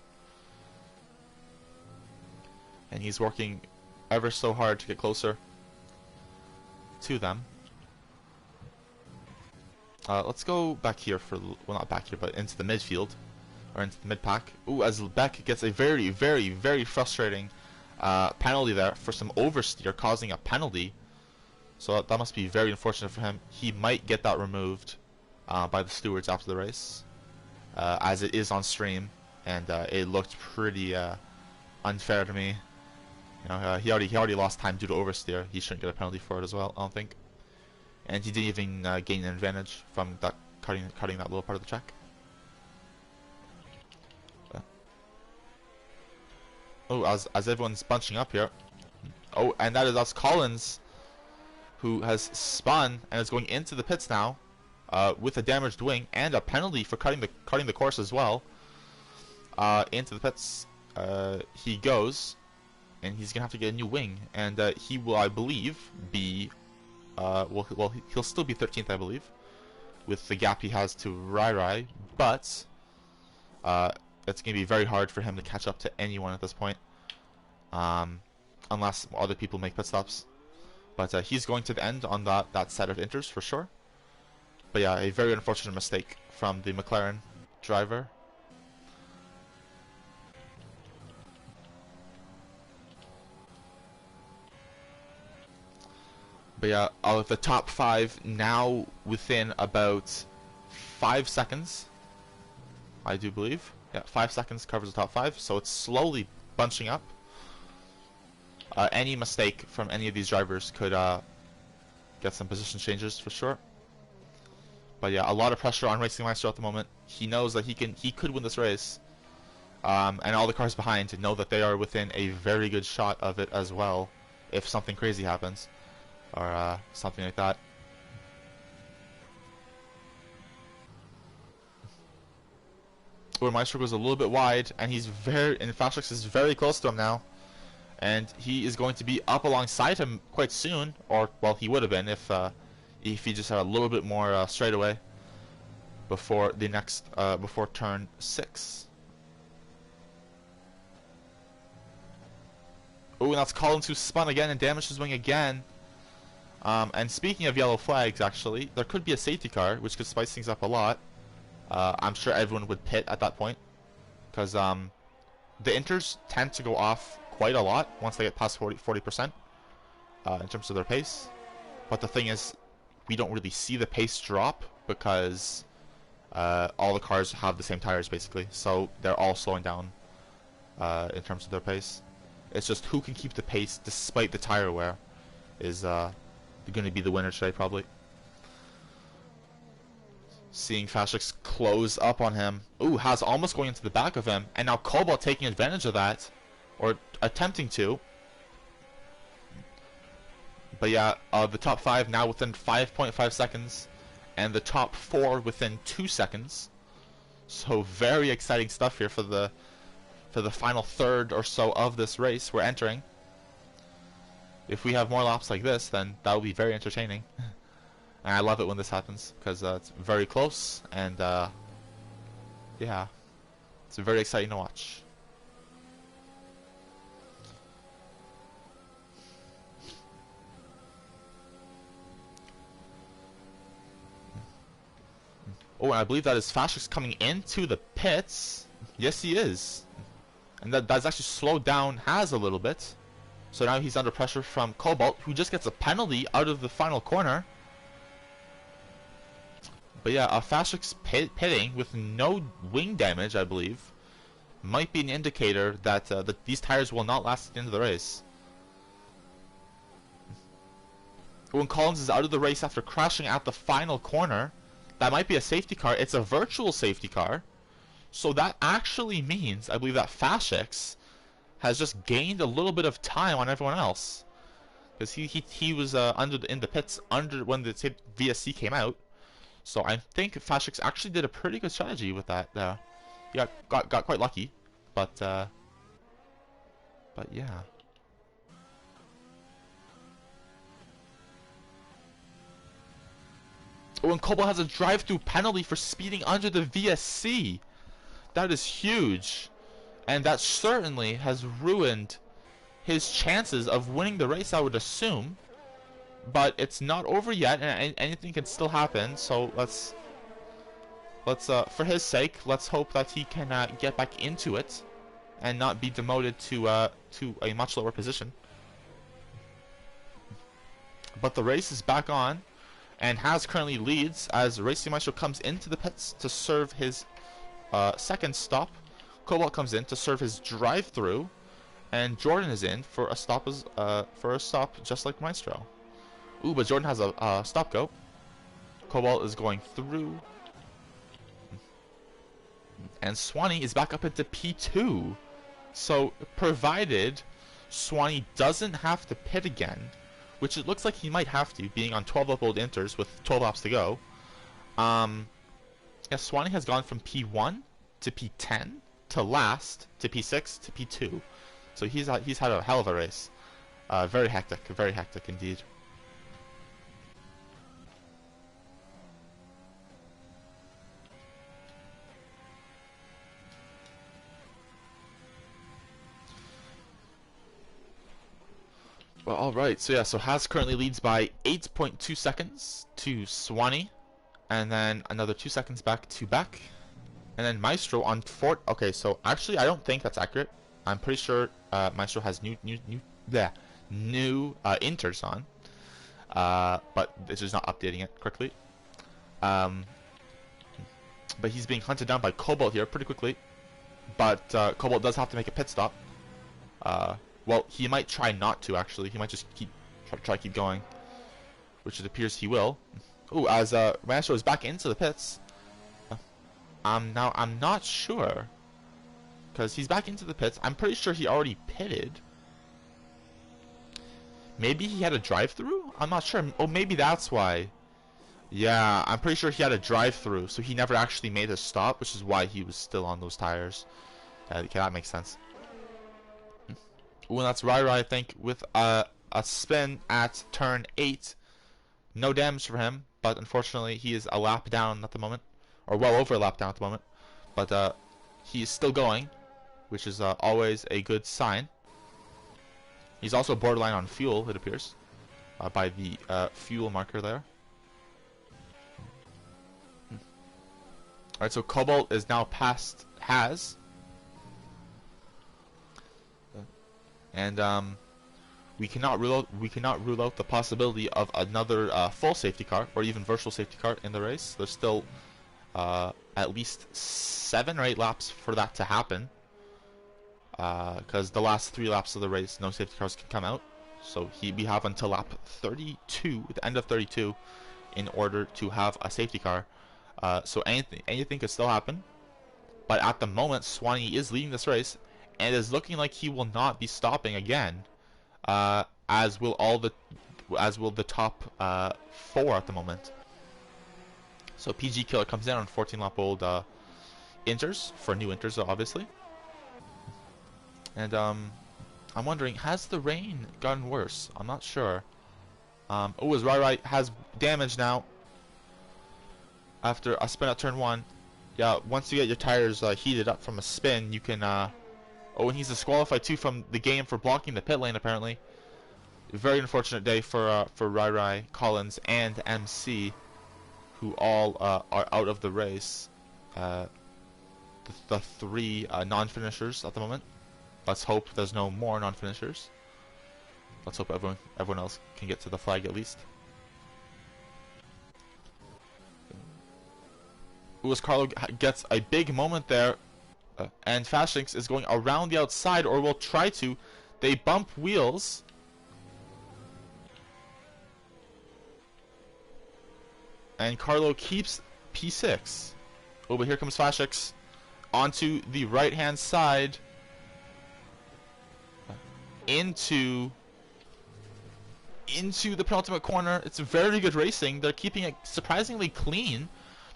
And he's working ever so hard to get closer to them. Let's go back here for, well, not back here, but into the midfield, or into the mid pack. Ooh, as Beck gets a very, very, very frustrating penalty there for some oversteer, causing a penalty. So that must be very unfortunate for him. He might get that removed by the stewards after the race, as it is on stream, and it looked pretty unfair to me. You know, he already lost time due to oversteer. He shouldn't get a penalty for it as well, I don't think. And he didn't even gain an advantage from that cutting that little part of the track. Oh, as everyone's bunching up here. Oh, and that's Collins, who has spun and is going into the pits now, with a damaged wing and a penalty for cutting the course as well. Into the pits he goes, and he's gonna have to get a new wing, and he will, I believe, be well, he'll still be 13th, I believe, with the gap he has to Rai, but it's gonna be very hard for him to catch up to anyone at this point, unless other people make pit stops. But he's going to the end on that set of inters for sure. But yeah, a very unfortunate mistake from the McLaren driver. But yeah, of the top 5 now within about 5 seconds, I do believe. Yeah, 5 seconds covers the top 5, so it's slowly bunching up. Any mistake from any of these drivers could get some position changes for sure. But yeah, a lot of pressure on Racing Maestro at the moment. He knows that he could win this race, and all the cars behind know that they are within a very good shot of it as well, if something crazy happens, or something like that. Where Maestro goes a little bit wide, and Fashix is very close to him now. And he is going to be up alongside him quite soon, or well, he would have been if he just had a little bit more straightaway before the next before turn 6. Oh, and that's Collins who spun again and damaged his wing again. And speaking of yellow flags, actually, there could be a safety car, which could spice things up a lot. I'm sure everyone would pit at that point, because the inters tend to go off quite a lot once they get past 40% in terms of their pace. But the thing is, we don't really see the pace drop because all the cars have the same tires basically, so they're all slowing down in terms of their pace. It's just who can keep the pace despite the tire wear is going to be the winner today, probably. Seeing Fashix close up on him. Ooh, Has almost going into the back of him, and now Cobalt taking advantage of that, or attempting to. But yeah, the top 5 now within 5.5 seconds, and the top 4 within 2 seconds. So very exciting stuff here for the final third or so of this race we're entering. If we have more laps like this, then that will be very entertaining. And I love it when this happens, because it's very close, and yeah, it's very exciting to watch. Oh, and I believe that is Fashix coming into the pits. Yes, he is. And that's actually slowed down Has a little bit. So now he's under pressure from Cobalt, who just gets a penalty out of the final corner. But yeah, Fashik's pitting with no wing damage, I believe, might be an indicator that, that these tires will not last at the end of the race. When Collins is out of the race after crashing at the final corner, that might be a safety car. It's a virtual safety car. So that actually means, I believe, that Fashix has just gained a little bit of time on everyone else. Because he was in the pits under when the VSC came out. So I think Fashix actually did a pretty good strategy with that. He got quite lucky. But yeah. Oh, and Cobalt has a drive-through penalty for speeding under the VSC. That is huge. And that certainly has ruined his chances of winning the race, I would assume. But it's not over yet, and anything can still happen. So let's for his sake, let's hope that he can get back into it and not be demoted to a much lower position. But the race is back on, and Has currently leads as Racing Maestro comes into the pits to serve his second stop. Cobalt comes in to serve his drive-through, and Jordan is in for a stop just like Maestro. Ooh, but Jordan has a stop go. Cobalt is going through, and Swanee is back up into P2. So provided Swanee doesn't have to pit again, which it looks like he might have to, being on 12 lap old inters with 12 laps to go. Yeah, Swanee has gone from P1 to P10 to last to P6 to P2. So he's had a hell of a race. Very hectic indeed. Well, alright, so yeah, so Has currently leads by 8.2 seconds to Swanee, and then another 2 seconds back to Beck, and then Maestro on fourth. Okay, so actually I don't think that's accurate. I'm pretty sure Maestro has new inters on, but it's just not updating it quickly. But he's being hunted down by Cobalt here pretty quickly, but Cobalt does have to make a pit stop. Well, he might try not to, actually. He might just try to keep going, which it appears he will. Ooh, as Maestro is back into the pits. Now I'm not sure, because he's back into the pits. I'm pretty sure he already pitted. Maybe he had a drive-through? I'm not sure. Oh, maybe that's why. Yeah, I'm pretty sure he had a drive-through, so he never actually made a stop, which is why he was still on those tires. Okay, that makes sense. Ooh, and that's Rai, I think, with a spin at turn 8. No damage for him, but unfortunately he is a lap down at the moment, or well over a lap down at the moment. But he is still going, which is always a good sign. He's also borderline on fuel, it appears, by the fuel marker there. Alright, so Cobalt is now past Has. And we cannot rule out the possibility of another full safety car or even virtual safety car in the race. There's still at least 7 or 8 laps for that to happen, because the last 3 laps of the race, no safety cars can come out. So we have until lap 32, the end of 32, in order to have a safety car. So anything could still happen. But at the moment, Swanee is leading this race, and is looking like he will not be stopping again, as will the top 4 at the moment. So PG Killer comes in on 14 lap old inters for new inters, obviously. And I'm wondering, has the rain gotten worse? I'm not sure. Oh, as Rai has damage now after a spin at turn 1. Yeah, once you get your tires heated up from a spin, you can. Oh, and he's disqualified too from the game for blocking the pit lane, apparently. Very unfortunate day for Rai, Collins, and MC, who all are out of the race. The 3 non-finishers at the moment. Let's hope there's no more non-finishers. Let's hope everyone else can get to the flag at least. As Carlo gets a big moment there, and Fashinx is going around the outside, or will try to. They bump wheels. And Carlo keeps P6. Oh, but here comes Fashinx onto the right-hand side. Into the penultimate corner. It's very good racing. They're keeping it surprisingly clean.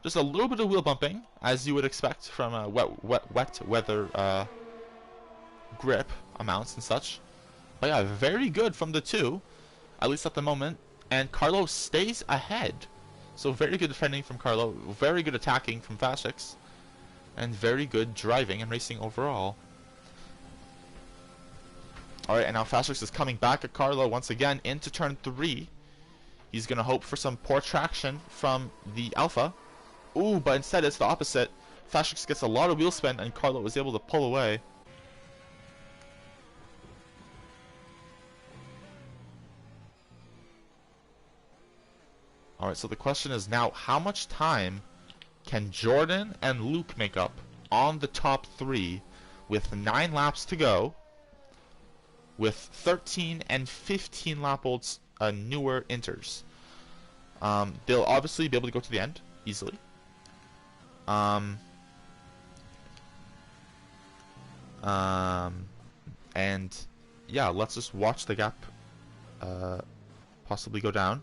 Just a little bit of wheel bumping, as you would expect from wet weather grip amounts and such. But yeah, very good from the two, at least at the moment. And Carlo stays ahead. So very good defending from Carlo, very good attacking from Fashinx, and very good driving and racing overall. Alright, and now Fashinx is coming back at Carlo once again into turn 3. He's going to hope for some poor traction from the Alpha. Ooh, but instead it's the opposite. Fashinx gets a lot of wheel spin and Carlo was able to pull away. Alright, so the question is now, how much time can Jordan and Luke make up on the top 3 with 9 laps to go, with 13 and 15 lap olds newer inters? They'll obviously be able to go to the end easily. And yeah, let's just watch the gap possibly go down.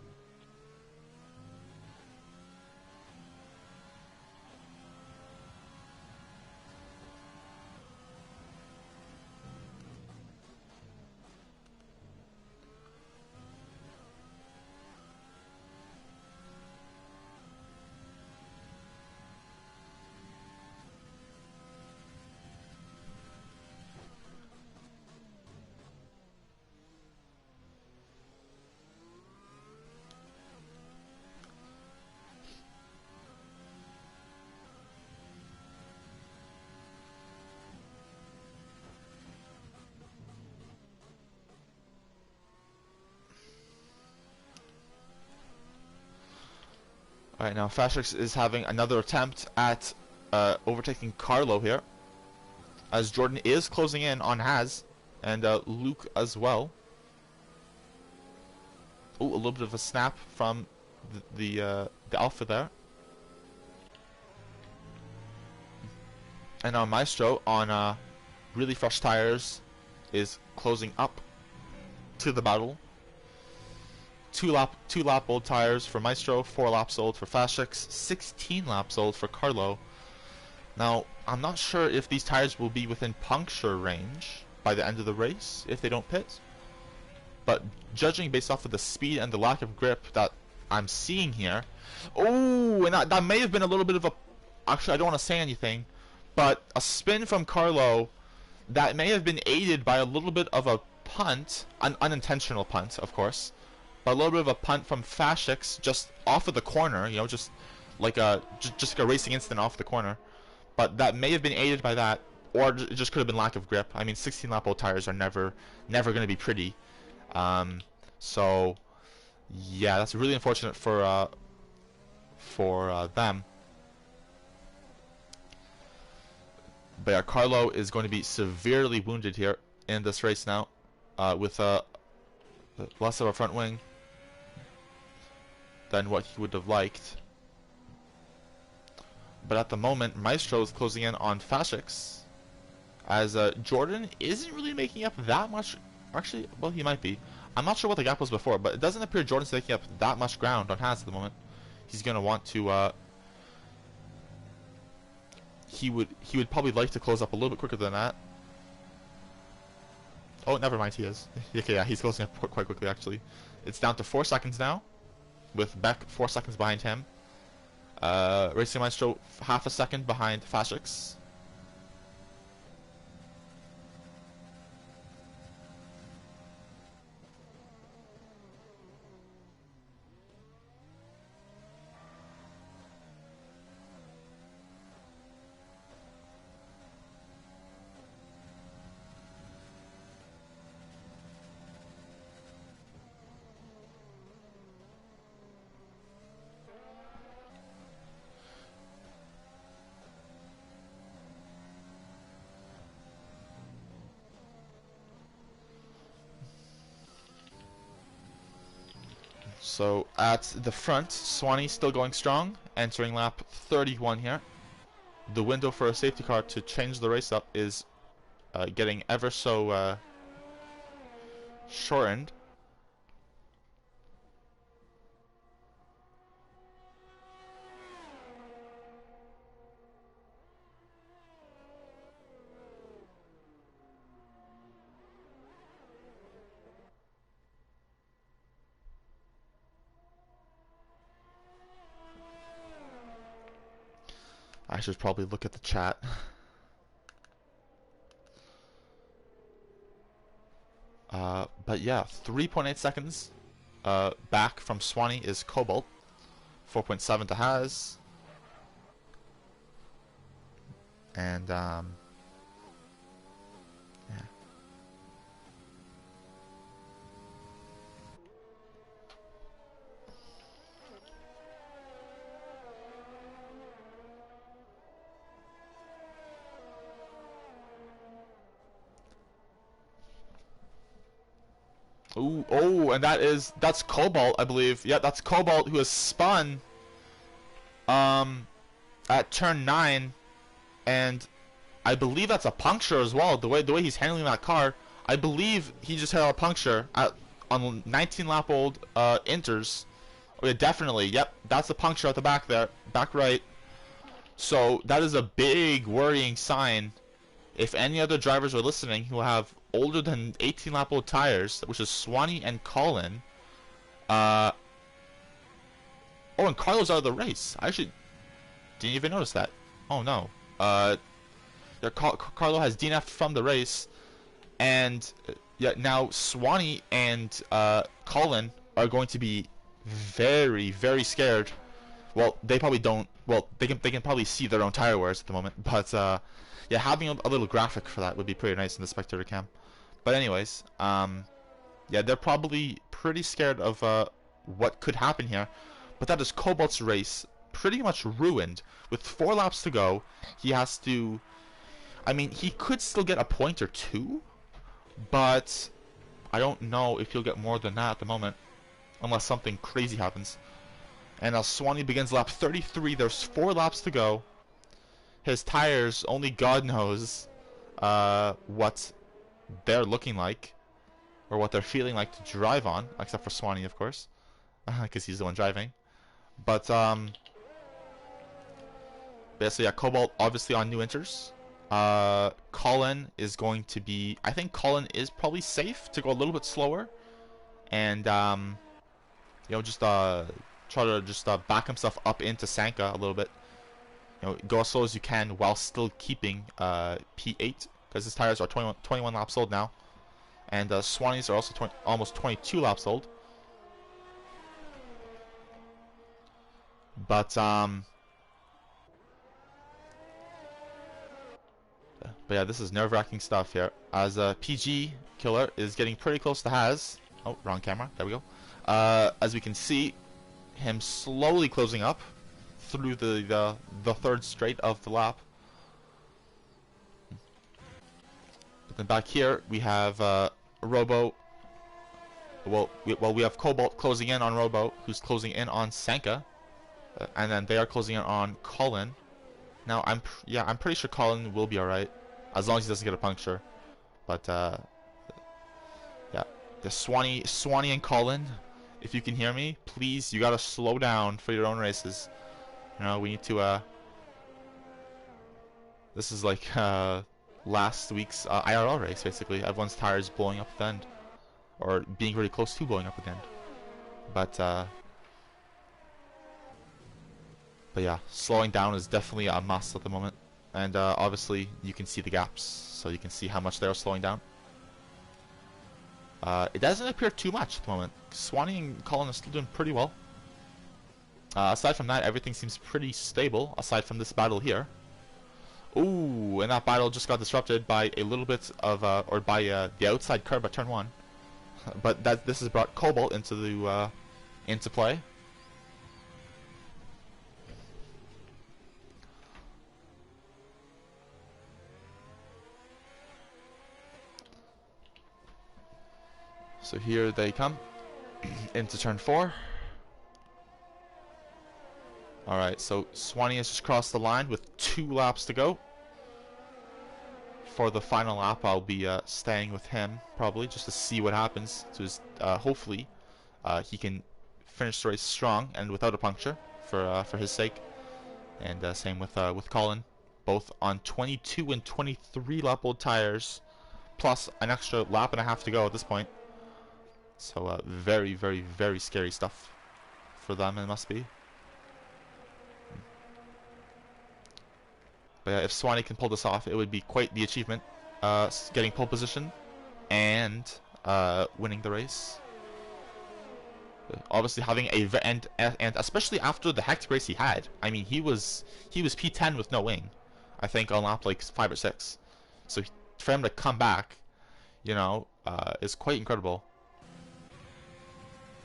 Alright, now Fashinx is having another attempt at overtaking Carlo here, as Jordan is closing in on Haz, and Luke as well. Oh, a little bit of a snap from the Alpha there. And now Maestro on really fresh tires is closing up to the battle. Two lap old tires for Maestro, 4 laps old for Fashinx, 16 laps old for Carlo. Now, I'm not sure if these tires will be within puncture range by the end of the race if they don't pit. But judging based off of the speed and the lack of grip that I'm seeing here, oh, and that may have been a little bit of a, actually I don't want to say anything, but a spin from Carlo that may have been aided by a little bit of a punt, an unintentional punt, of course. But a little bit of a punt from Fashinx just off of the corner, you know, just like a racing incident off the corner. But that may have been aided by that, or it just could have been lack of grip. I mean, 16 lap old tires are never going to be pretty. So yeah, that's really unfortunate for them. But yeah, Carlo is going to be severely wounded here in this race now, with less of a front wing than what he would have liked. But at the moment, Maestro is closing in on Fashinx, as Jordan isn't really making up that much. Actually, well, he might be. I'm not sure what the gap was before, but it doesn't appear Jordan's taking up that much ground on Haz at the moment. He's going to want to he would probably like to close up a little bit quicker than that. Oh, never mind, he is. Okay, yeah, he's closing up quite quickly, actually. It's down to 4 seconds now, with Beck 4 seconds behind him. Racing Maestro half a second behind Fashinx. So at the front, Swanee still going strong, entering lap 31 here. The window for a safety car to change the race up is getting ever so shortened. I should probably look at the chat. But yeah, 3.8 seconds back from Swanee is Cobalt. 4.7 to Haas. And, yeah. Ooh, oh, and that's Cobalt, I believe. Yeah, that's Cobalt who has spun at turn 9, and I believe that's a puncture as well. The way he's handling that car, I believe he just had a puncture on 19 lap old inters. Oh yeah, definitely. Yep, that's a puncture at the back there, back right. So that is a big worrying sign. If any other drivers are listening who have older than 18 lap old tires, which is Swanee and Colin, oh, and Carlo's out of the race. I actually didn't even notice that. Oh no. Carlo has DNF'd from the race, and yeah, now Swanee and Colin are going to be very, very scared. Well, they probably don't. Well, they can probably see their own tire wears at the moment, but yeah, having a little graphic for that would be pretty nice in the spectator cam. But anyways, yeah, they're probably pretty scared of what could happen here. But that is Cobalt's race pretty much ruined. With 4 laps to go, he has to. I mean, he could still get a point or two, but I don't know if he'll get more than that at the moment, unless something crazy happens. And as Swanee begins lap 33, there's 4 laps to go. His tires, only God knows what they're looking like, or what they're feeling like to drive on, except for Swanee, of course, because he's the one driving. But basically, yeah, Cobalt obviously on new inters. Colin is going to be. I think Colin is probably safe to go a little bit slower, and you know, just try to just back himself up into Sanka a little bit. You know, go as slow as you can while still keeping P8, because his tires are 21 laps old now, and Swanee's are also almost 22 laps old. But yeah, this is nerve-wracking stuff here. As PG Killer is getting pretty close to Haas. Oh, wrong camera. There we go. As we can see, him slowly closing up through the third straight of the lap. But then back here we have Robo. Well, we have Cobalt closing in on Robo, who's closing in on Sanka, and then they are closing in on Colin. Now I'm pretty sure Colin will be all right, as long as he doesn't get a puncture. But yeah, the Swanee and Colin, if you can hear me, please, you gotta slow down for your own races. You know, we need to. This is like last week's IRL race, basically. Everyone's tires blowing up at the end, or being really close to blowing up at the end. But yeah, slowing down is definitely a must at the moment. And obviously, you can see the gaps, so you can see how much they're slowing down. It doesn't appear too much at the moment. Swanee and Colin are still doing pretty well. Aside from that, everything seems pretty stable, aside from this battle here. Ooh, and that battle just got disrupted by a little bit of, or by the outside curb at turn 1. But this has brought Cobalt into play. So here they come into turn 4. Alright, so Swanee has just crossed the line with 2 laps to go. For the final lap, I'll be staying with him, probably, just to see what happens. So hopefully, he can finish the race strong and without a puncture for his sake. And same with Colin, both on 22 and 23 lap old tires, plus an extra lap and a half to go at this point. So very, very, very scary stuff for them. It must be. But yeah, if Swanee can pull this off, it would be quite the achievement. Getting pole position and winning the race. Obviously having and especially after the hectic race he had. I mean, he was P10 with no wing, I think on lap like 5 or 6. So for him to come back, you know, is quite incredible.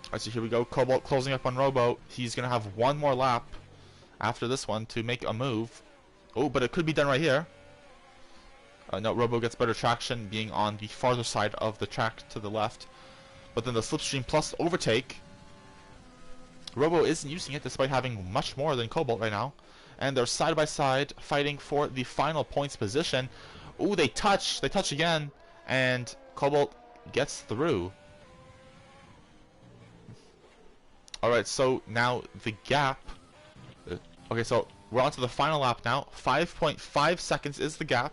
Alright, so here we go. Cobalt closing up on Robo. He's gonna have one more lap after this one to make a move. Oh, but it could be done right here. No, Robo gets better traction being on the farther side of the track to the left. But then the slipstream plus overtake. Robo isn't using it despite having much more than Cobalt right now. And they're side by side fighting for the final points position. Ooh, they touch again. And Cobalt gets through. Alright, so now the gap. Okay, so we're on to the final lap now. 5.5 seconds is the gap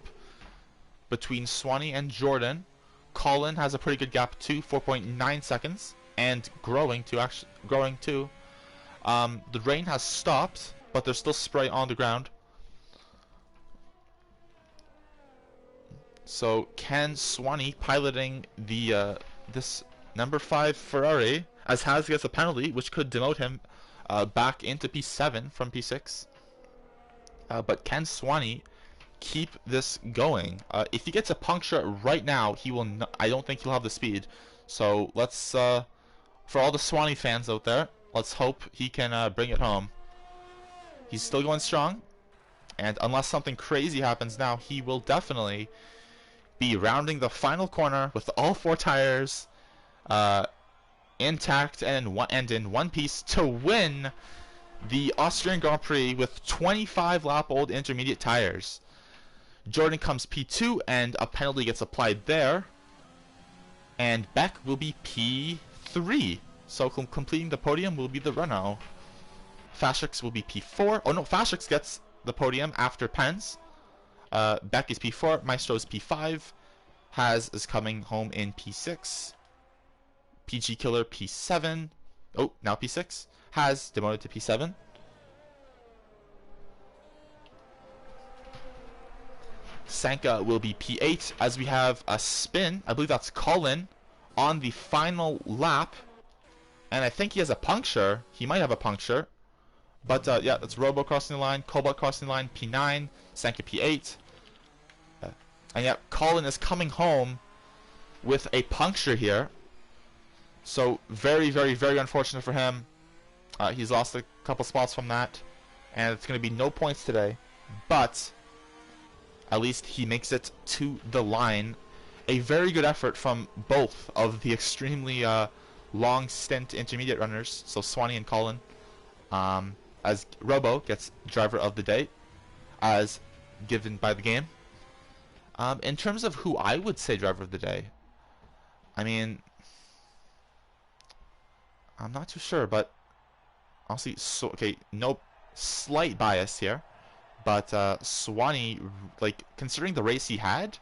between Swanee and Jordan. Colin has a pretty good gap too, 4.9 seconds, and growing too. The rain has stopped, but there's still spray on the ground. So can Swanee, piloting the this number 5 Ferrari, as Has gets a penalty, which could demote him back into P7 from P6. But can Swanee keep this going? If he gets a puncture right now, he will. I don't think he'll have the speed. So let's, for all the Swanee fans out there, let's hope he can bring it home. He's still going strong, and unless something crazy happens now, he will definitely be rounding the final corner with all 4 tires intact and in one piece to win the Austrian Grand Prix with 25 lap old intermediate tires. Jordan comes P2 and a penalty gets applied there, and Beck will be P3. So completing the podium will be the Renault. Fastrix will be P4. Oh no, Fastrix gets the podium after Pens. Beck is P4, Maestro is P5, Has is coming home in P6, PG Killer P7, oh, now P6, Has demoted to P7. Sanka will be P8 as we have a spin, I believe that's Colin, on the final lap, and I think he has a puncture, he might have a puncture, but yeah, that's Robo crossing the line, Cobalt crossing the line, P9, Sanka P8, and yeah, Colin is coming home with a puncture here, so very, very, very unfortunate for him. He's lost a couple spots from that, and it's going to be no points today, but at least he makes it to the line. A very good effort from both of the extremely long stint intermediate runners, so Swanee and Colin, as Robo gets driver of the day, as given by the game. In terms of who I would say driver of the day, I mean, I'm not too sure, but I'll see. So, okay, no slight bias here, but Swanee, like, considering the race he had,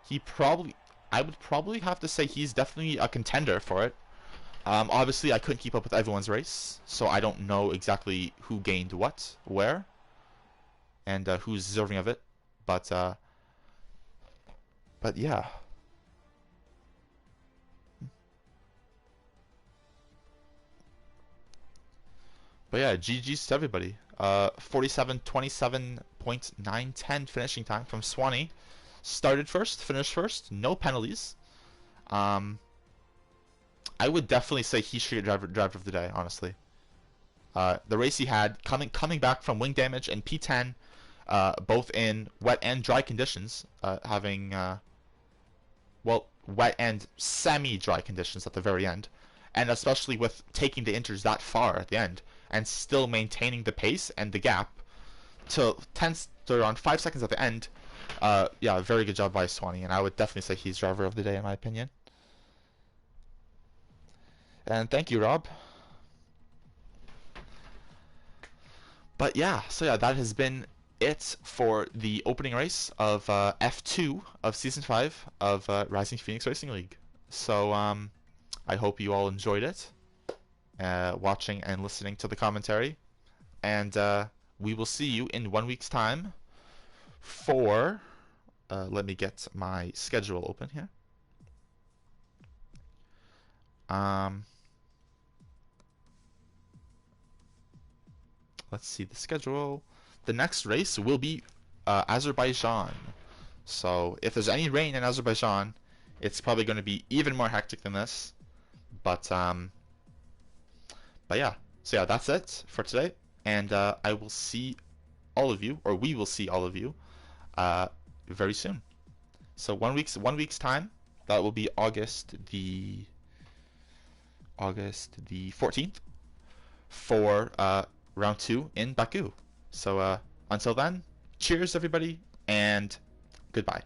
I would probably have to say he's definitely a contender for it. Obviously, I couldn't keep up with everyone's race, so I don't know exactly who gained what, where, and who's deserving of it. But yeah. But yeah, GG's to everybody. 47:27.910 finishing time from Swanee. Started first, finished first, no penalties. I would definitely say he should get driver of the day, honestly. The race he had, coming back from wing damage and P10, both in wet and dry conditions, having well, wet and semi-dry conditions at the very end, and especially with taking the inters that far at the end, and still maintaining the pace and the gap to around 5 seconds at the end. Yeah, very good job by Swanee, and I would definitely say he's driver of the day in my opinion. And thank you, Rob. But yeah, so yeah, that has been it for the opening race of F2 of Season 5 of Rising Phoenix Racing League. So I hope you all enjoyed it, watching and listening to the commentary. And we will see you in 1 week's time for... let me get my schedule open here. Let's see the schedule. The next race will be Azerbaijan. So if there's any rain in Azerbaijan, it's probably going to be even more hectic than this. But yeah. So yeah, that's it for today, and I will see all of you, or we will see all of you, very soon. So 1 week's time. That will be August the 14th for round 2 in Baku. So until then, cheers everybody, and goodbye.